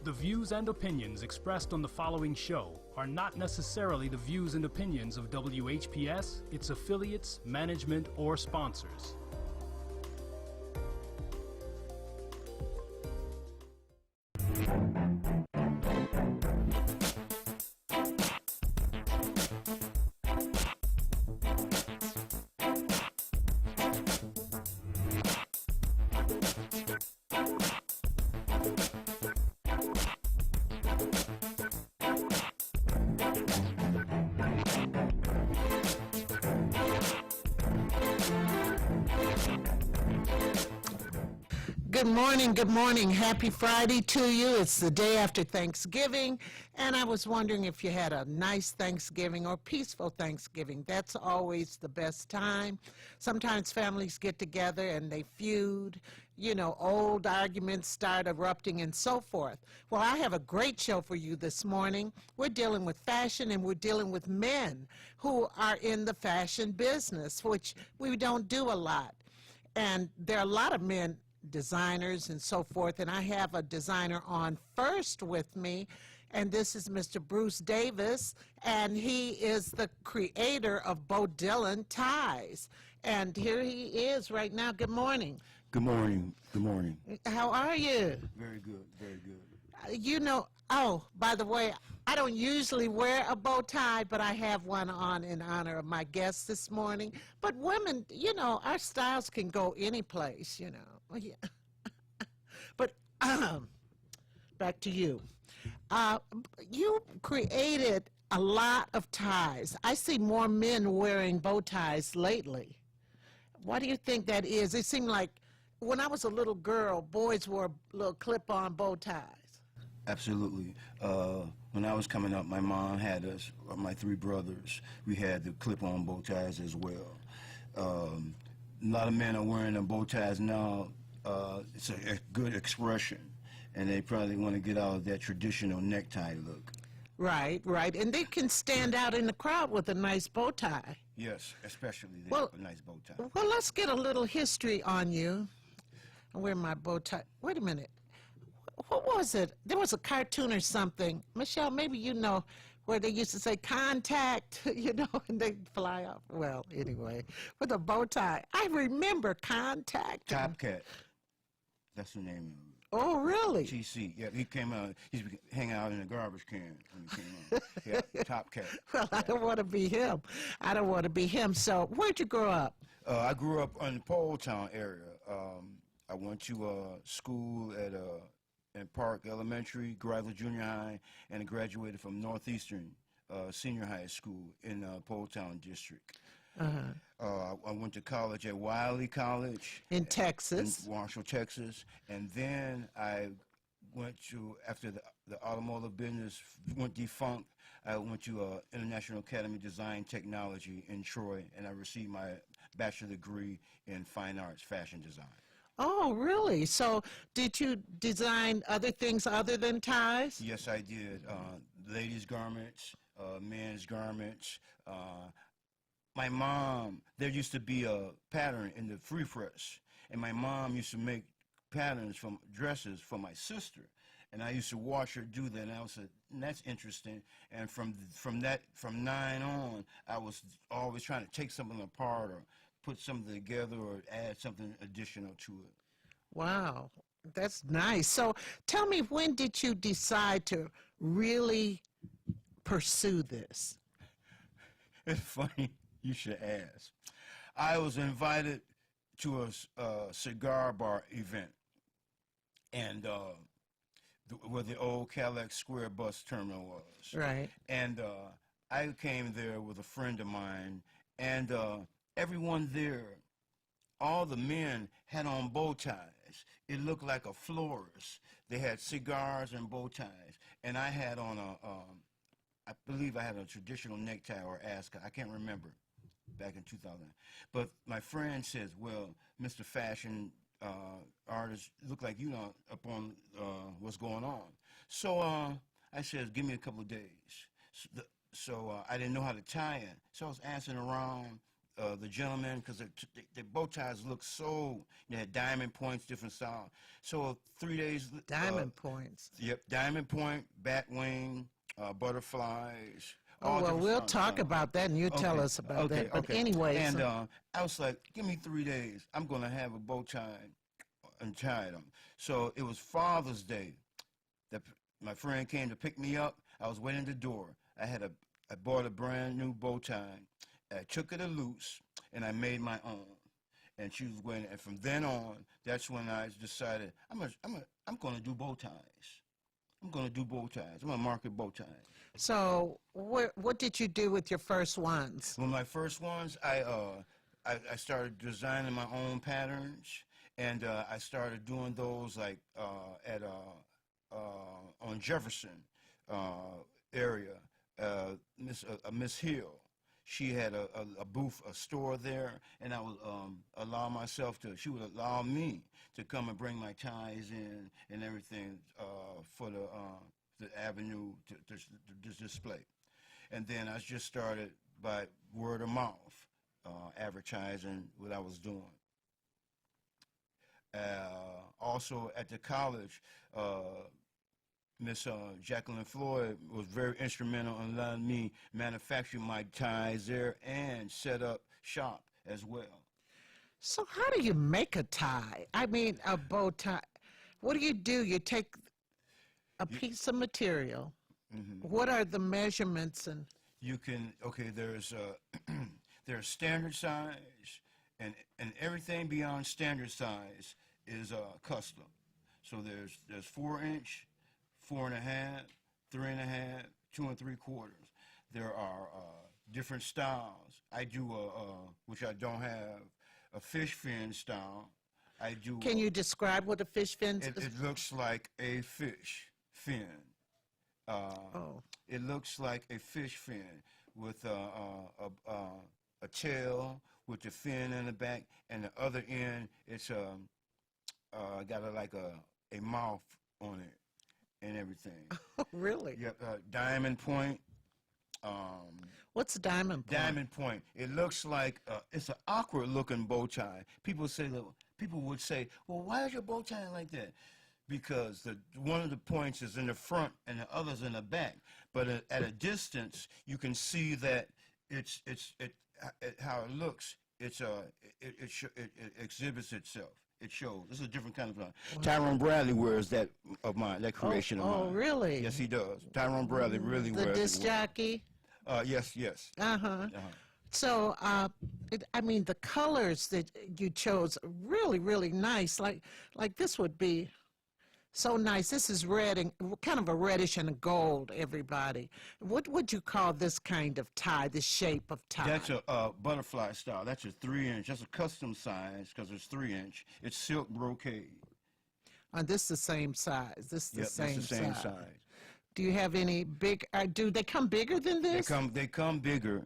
The views and opinions expressed on the following show are not necessarily the views and opinions of WHPS, its affiliates, management, or sponsors. Good morning, good morning. Happy Friday to you. It's the day after Thanksgiving, and I was wondering if you had a nice Thanksgiving or peaceful Thanksgiving. That's always the best time. Sometimes families get together and they feud, you know, old arguments start erupting and so forth. Well, I have a great show for you this morning. We're dealing with fashion and we're dealing with men who are in the fashion business, which we don't do a lot. And there are a lot of men, designers and so forth, and I have a designer on first with me, and this is Mr. Bruce Davis, and he is the creator of Bo Dylan Ties. And here he is right now. Good morning. Good morning. Good morning. How are you? Very good. Very good. You know, oh, by the way, I don't usually wear a bow tie, but I have one on in honor of my guest this morning. But women, you know, our styles can go any place, you know. Yeah. But back to you. You created a lot of ties. I see more men wearing bow ties lately. Why do you think that is? It seemed like when I was a little girl, boys wore little clip-on bow ties. Absolutely. When I was coming up, my mom had us, my three brothers, we had the clip-on bow ties as well. A lot of men are wearing the bow ties now. It's a good expression. and they probably want to get out of that traditional necktie look. Right, right. And they can stand out in the crowd with a nice bow tie. Yes, especially Well- a nice bow tie. Well, let's get a little history on you. Where my bow tie? Wait a minute. What was it? There was a cartoon or something. Michelle, maybe you know, where they used to say contact, you know, and they fly off. Well, anyway, with a bow tie. I remember contact. Top Cat. That's the name of it. Oh, really? TC. Yeah, he came out. He's hanging out in a garbage can when he came out. Yeah, Top Cat. Well, I don't want to be him. I don't want to be him. So, where'd you grow up? I grew up in the Pole Town area. I went to school at in Park Elementary, Graduate Junior High, and I graduated from Northeastern Senior High School in Pole Town District. I went to college at Wiley College In Texas. in Marshall, Texas, and then I went to, after the automotive business went defunct, I went to International Academy of Design Technology in Troy, and I received my bachelor degree in fine arts, fashion design. Oh, really? So, did you design other things other than ties? Yes, I did. Ladies' garments, men's garments. My mom, there used to be a pattern in the free press, and my mom used to make patterns from dresses for my sister, and I used to watch her do that, and I was like, that's interesting. And from 9 on, I was always trying to take something apart or put something together or add something additional to it. Wow, that's nice. So, tell me, when did you decide to really pursue this? It's funny you should ask. I was invited to a cigar bar event, and where the old Cadillac Square bus terminal was. Right. And I came there with a friend of mine, and everyone there, all the men had on bow ties. It looked like a florist. They had cigars and bow ties, and I had on I believe I had a traditional necktie or ascot. I can't remember, back in 2000. But my friend says, well, Mr. Fashion artist, look like you know up on what's going on. So I said, give me a couple of days. So I didn't know how to tie it. So I was asking around the gentlemen, because the bow ties look so, they had diamond points, different style. So 3 days. Diamond points. Yep, diamond point, bat wing, butterflies. Oh, all well, different we'll styles. talk about that, and you tell us about that. But anyway, And so- I was like, give me 3 days. I'm going to have a bow tie and tie them. So it was Father's Day. My friend came to pick me up. I was waiting at the door. I bought a brand new bow tie. I took it loose, and I made my own. And she was waiting. And from then on, that's when I decided I'm going to do bow ties. I'm going to do bow ties. I'm going to market bow ties. So, what did you do with your first ones? Well, my first ones, I started designing my own patterns, and I started doing those like on Jefferson area. Miss Hill, she had a booth, a store there, and I would allow myself to. She would allow me to come and bring my ties in and everything for the avenue to display. And then I just started by word of mouth, advertising what I was doing. Also at the college, Miss Jacqueline Floyd was very instrumental in letting me manufacture my ties there and set up shop as well. So, how do you make a tie? I mean, a bow tie. What do? You take a piece of material. Mm-hmm. What are the measurements and? You can, okay, there's standard size, and everything beyond standard size is custom. So there's 4-inch, 4.5, 3.5, 2 3/4. There are different styles. I do which I don't have, a fish fin style. I do. Can you describe what a fish fin is? It looks like a fish fin. It looks like a fish fin with a tail with the fin in the back, and the other end it's got like a mouth on it and everything. Really? Yep, diamond point. What's diamond point? Diamond point. It looks like it's an awkward looking bow tie. People would say, well, why is your bow tie like that? Because one of the points is in the front and the other's in the back. But at a distance, you can see that how it looks. It exhibits itself. It shows. This is a different kind of Tyrone Bradley wears that of mine, that creation of mine. Oh, really? Yes, he does. Tyrone Bradley really The wears disc jockey? Yes. So, I mean, the colors that you chose are really, really nice. Like this would be so nice. This is red and kind of a reddish and a gold, everybody. What would you call this kind of tie, this shape of tie? That's a butterfly style. That's a 3-inch. That's a custom size because it's 3-inch. It's silk brocade. And this is the same size. This is the same it's the same size. size. Do you have any big? Do they come bigger than this? They come bigger.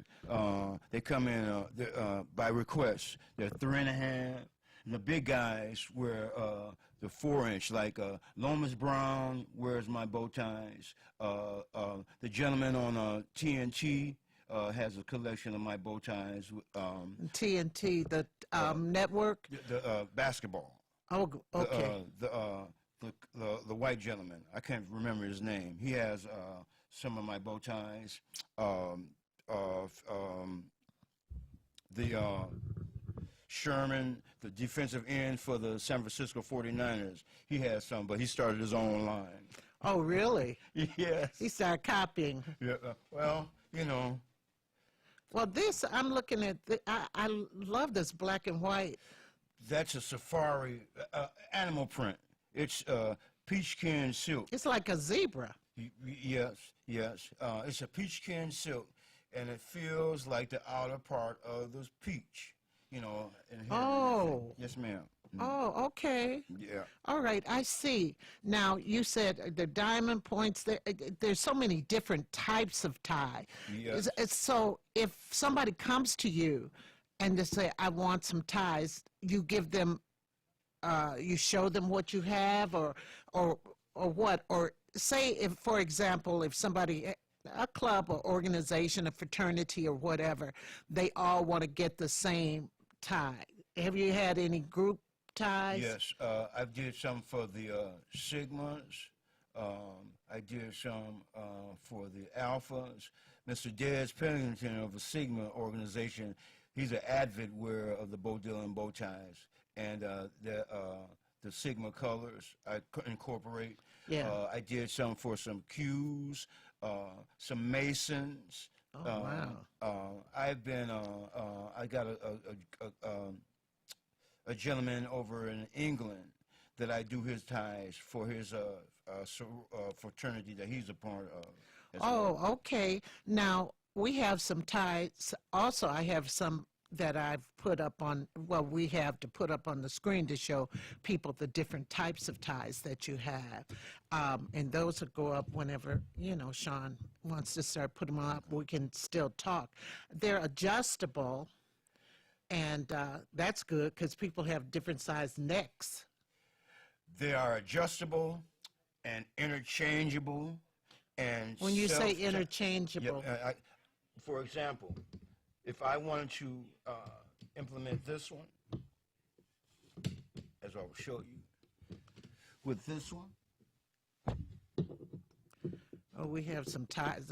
They come in by request. They're 3.5. And the big guys wear the 4-inch, like Lomas Brown wears my bow ties. The gentleman on TNT has a collection of my bow ties. TNT, the network. The basketball. Oh, okay. The white gentleman, I can't remember his name. He has some of my bow ties. Sherman, the defensive end for the San Francisco 49ers, he has some, but he started his own line. Oh, really? Yes. He started copying. Yeah. Well, you know. Well, this, I'm looking at, I love this black and white. That's a safari animal print. It's peachkin silk. It's like a zebra. Yes. It's a peachkin silk, and it feels like the outer part of the peach, you know. Oh. Yes, ma'am. Oh, okay. Yeah. All right, I see. Now, you said the diamond points, there's so many different types of tie. Yes. So if somebody comes to you and they say, I want some ties, you give them, you show them what you have or what? Or say, if, for example, if somebody, a club or organization, a fraternity or whatever, they all want to get the same tie. Have you had any group ties? Yes, I did some for the Sigmas. I did some for the Alphas. Mr. Des Pennington of the Sigma organization, he's an avid wearer of the Bo Dylan bow ties. And the Sigma colors I incorporate. Yeah. I did some for some Qs, some Masons. Oh, wow. I've been, I got a gentleman over in England that I do his ties for his fraternity that he's a part of. Oh, okay. Now, we have some ties. Also, I have some that I've put up on, well, we have to put up on the screen to show people the different types of ties that you have. And those will go up whenever, you know, Sean wants to start putting them up. We can still talk. They're adjustable, and that's good because people have different size necks. They are adjustable and interchangeable. And when you say interchangeable, for example, if I wanted to implement this one, as I will show you, with this one. Oh, we have some ties.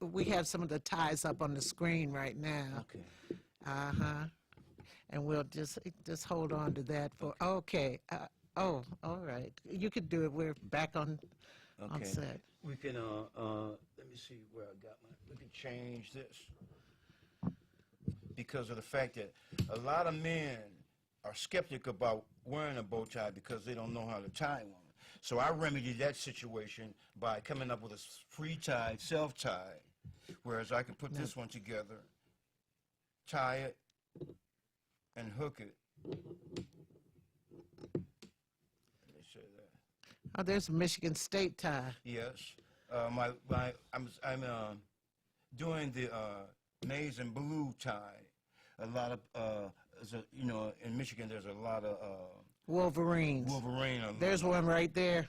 We have some of the ties up on the screen right now. Okay. And we'll just hold on to that for, okay. Oh, all right. You could do it. We're back on set. We can, let me see where I got we can change this. Because of the fact that a lot of men are skeptic about wearing a bow tie because they don't know how to tie one. So I remedied that situation by coming up with a free-tie, self-tie, whereas I can put this one together, tie it, and hook it. Let me show you that. Oh, there's a Michigan State tie. Yes. I'm doing the maize and blue tie. A lot of, you know, in Michigan there's a lot of Wolverines. Wolverine. There's one right there.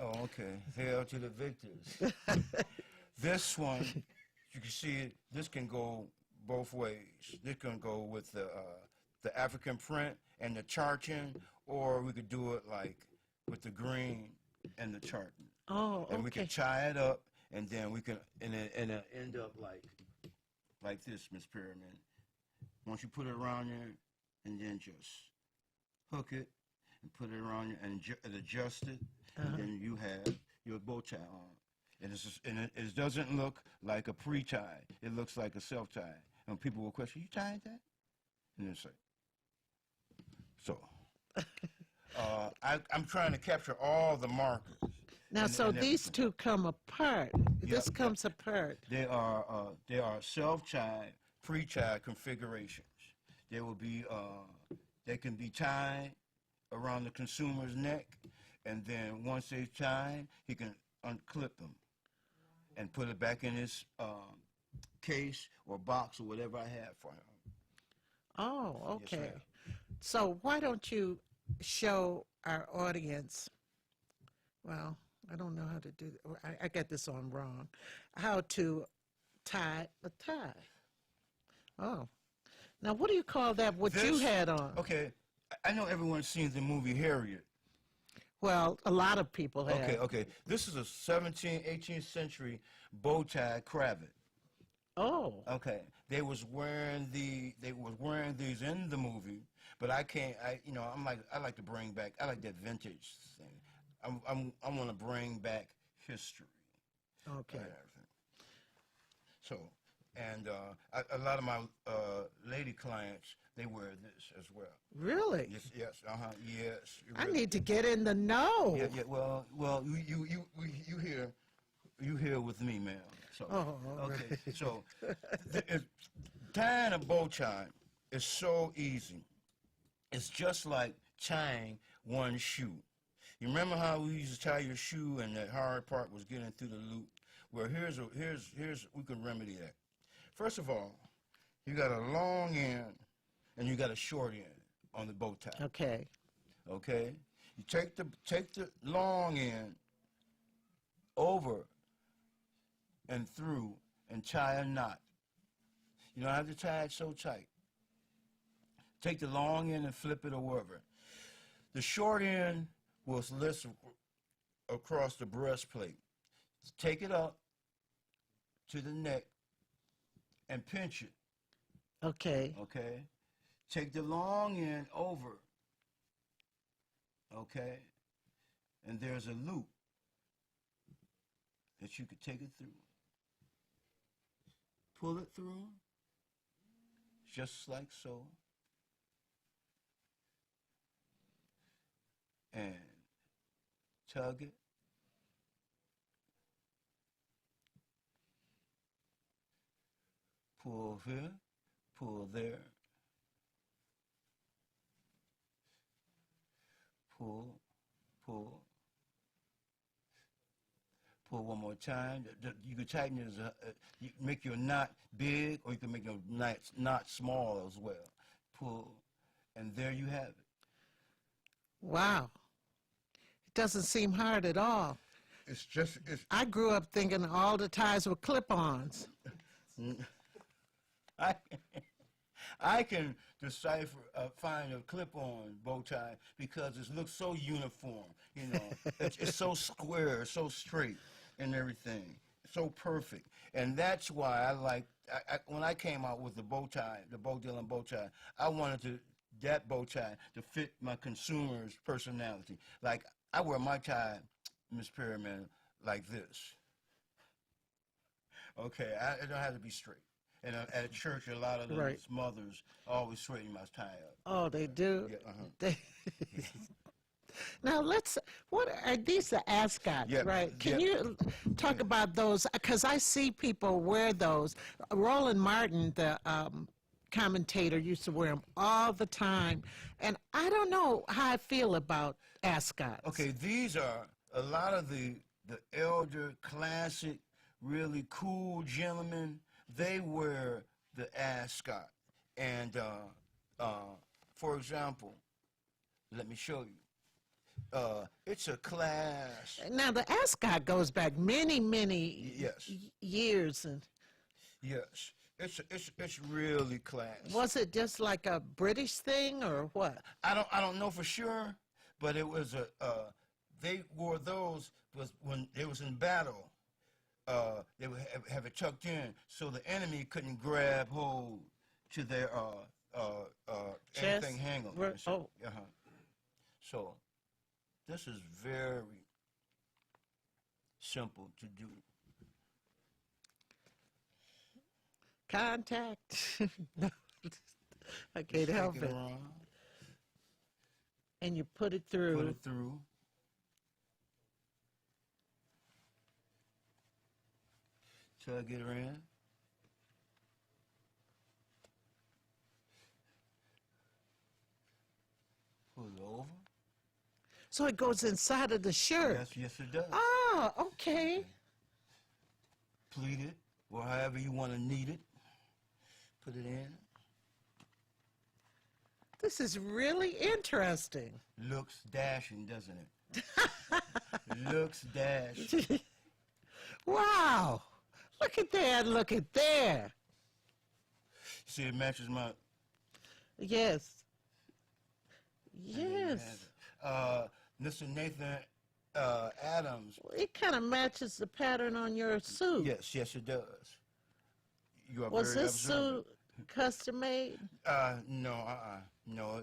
Oh, okay. Hail to the victors. This one, you can see it. This can go both ways. This can go with the African print and the charting, or we could do it like with the green and the charting. Oh, And we can okay. tie it up, and then we can and it end up like this, Miss Pyramid. Once you put it around there, and then just hook it and put it around you and adjust it, and then you have your bow tie on. And, it doesn't look like a pre-tie. It looks like a self-tie. And people will question, you tied that? And they say, so. I'm trying to capture all the markers. Now, and- so and these everything. two come apart. This Yep, comes apart. They are self-tie, pre-tie configurations. They will be they can be tied around the consumer's neck, and then once they're tied, he can unclip them and put it back in his case or box or whatever I have for him. Oh, Yes, okay. ma'am. So why don't you show our audience, well, I don't know how to do I got this on wrong, how to tie a tie. Oh. Now, what do you call that, what you This- had on? Okay, I know everyone's seen the movie Harriet. Well, a lot of people have. Okay. This is a 17th, 18th century bow tie cravat. Oh, Okay, they was wearing these in the movie, but I can't. I like to bring back. I like that vintage thing. I want to bring back history. okay. and everything. So, and a lot of my lady clients, they wear this as well. Really? Yes, yes. I really. need to get in the know. Yeah. Well, you here with me, ma'am. So, Oh, all okay. right. So, tying a bow tie is so easy. It's just like tying one shoe. You remember how we used to tie your shoe and that hard part was getting through the loop? Well, here's we can remedy that. First of all, you got a long end and you got a short end on the bow tie. Okay. Okay? You take the long end over and through and tie a knot. You don't have to tie it so tight. Take the long end and flip it over. The short end will list across the breastplate. Take it up to the neck and pinch it. Okay. Okay? Take the long end over. Okay? And there's a loop that you could take it through. Pull it through, just like so. And tug it. Pull here, pull there. Pull. Pull one more time. You can tighten it you make your knot big, or you can make your knot small as well. Pull, and there you have it. Wow. It doesn't seem hard at all. It's I grew up thinking all the ties were clip-ons. I can decipher, find a clip-on bow tie because it looks so uniform. You know, it's so square, so straight, and everything, so perfect. And that's why I like. When I came out with the bow tie, the Bo Dylan bow tie, I wanted that bow tie to fit my consumer's personality. Like I wear my tie, Miss Pyramid, like this. Okay, it don't have to be straight. And at church, a lot of those mothers always straighten my tie up. Oh, they do? Yeah, They- Now, what are these the ascots, Yep, right? Can yep. you talk about those? Because I see people wear those. Roland Martin, the commentator, used to wear them all the time. And I don't know how I feel about ascots. Okay, these are a lot of the elder, classic, really cool gentlemen. They wear the ascot. And, for example, let me show you. It's a class. Now the ascot goes back many Yes. years, and Yes. It's really class. was it just like a British thing or what? I don't know for sure, but it was they wore those was when they was in battle. They would have it tucked in so the enemy couldn't grab hold to their Chest? anything hanging. Oh. So this is very simple to do. Contact. No, I can't help Shake it. around, And you put it through. put it through. Tug it around. Pull it over. So it goes inside of the shirt. Yes, it does. Ah, okay. Pleat it, or however you want to knead it. Put it in. This is really interesting. Looks dashing, doesn't it? Looks dashing. Wow. Look at there, look at there. See, it matches my. Yes. Yes. Mr. Nathan Adams. It kind of matches the pattern on your suit. Yes, it does. You are Was very this observant. suit custom made? No.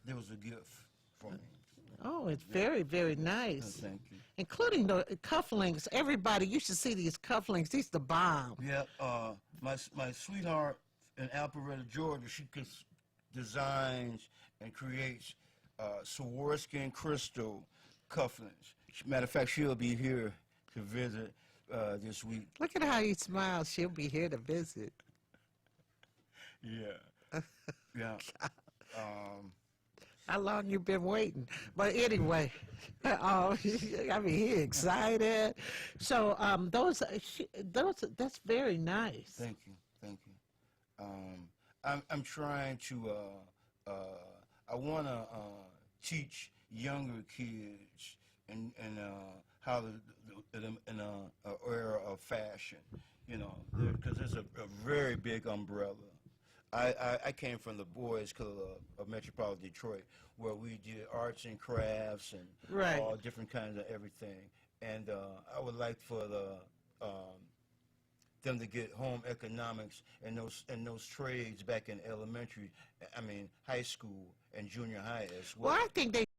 There was a gift for me. Oh, it's very, very nice. Thank you. Including the cufflinks. Everybody, you should see these cufflinks. These the bomb. Yeah, my sweetheart in Alpharetta, Georgia, she designs and creates Swarovski and crystal cufflinks. Matter of fact, she'll be here to visit this week. Look at how he smiles. She'll be here to visit. Yeah. Yeah. How long you been waiting? But anyway, I mean, he excited. So that's very nice. Thank you. I'm trying to. I want to teach younger kids and how in a era of fashion, because it's a very big umbrella. I came from the Boys Club of Metropolitan Detroit, where we did arts and crafts and Right. all different kinds of everything. And I would like for them to get home economics and those trades back in elementary, high school and junior high as well. Well, I think they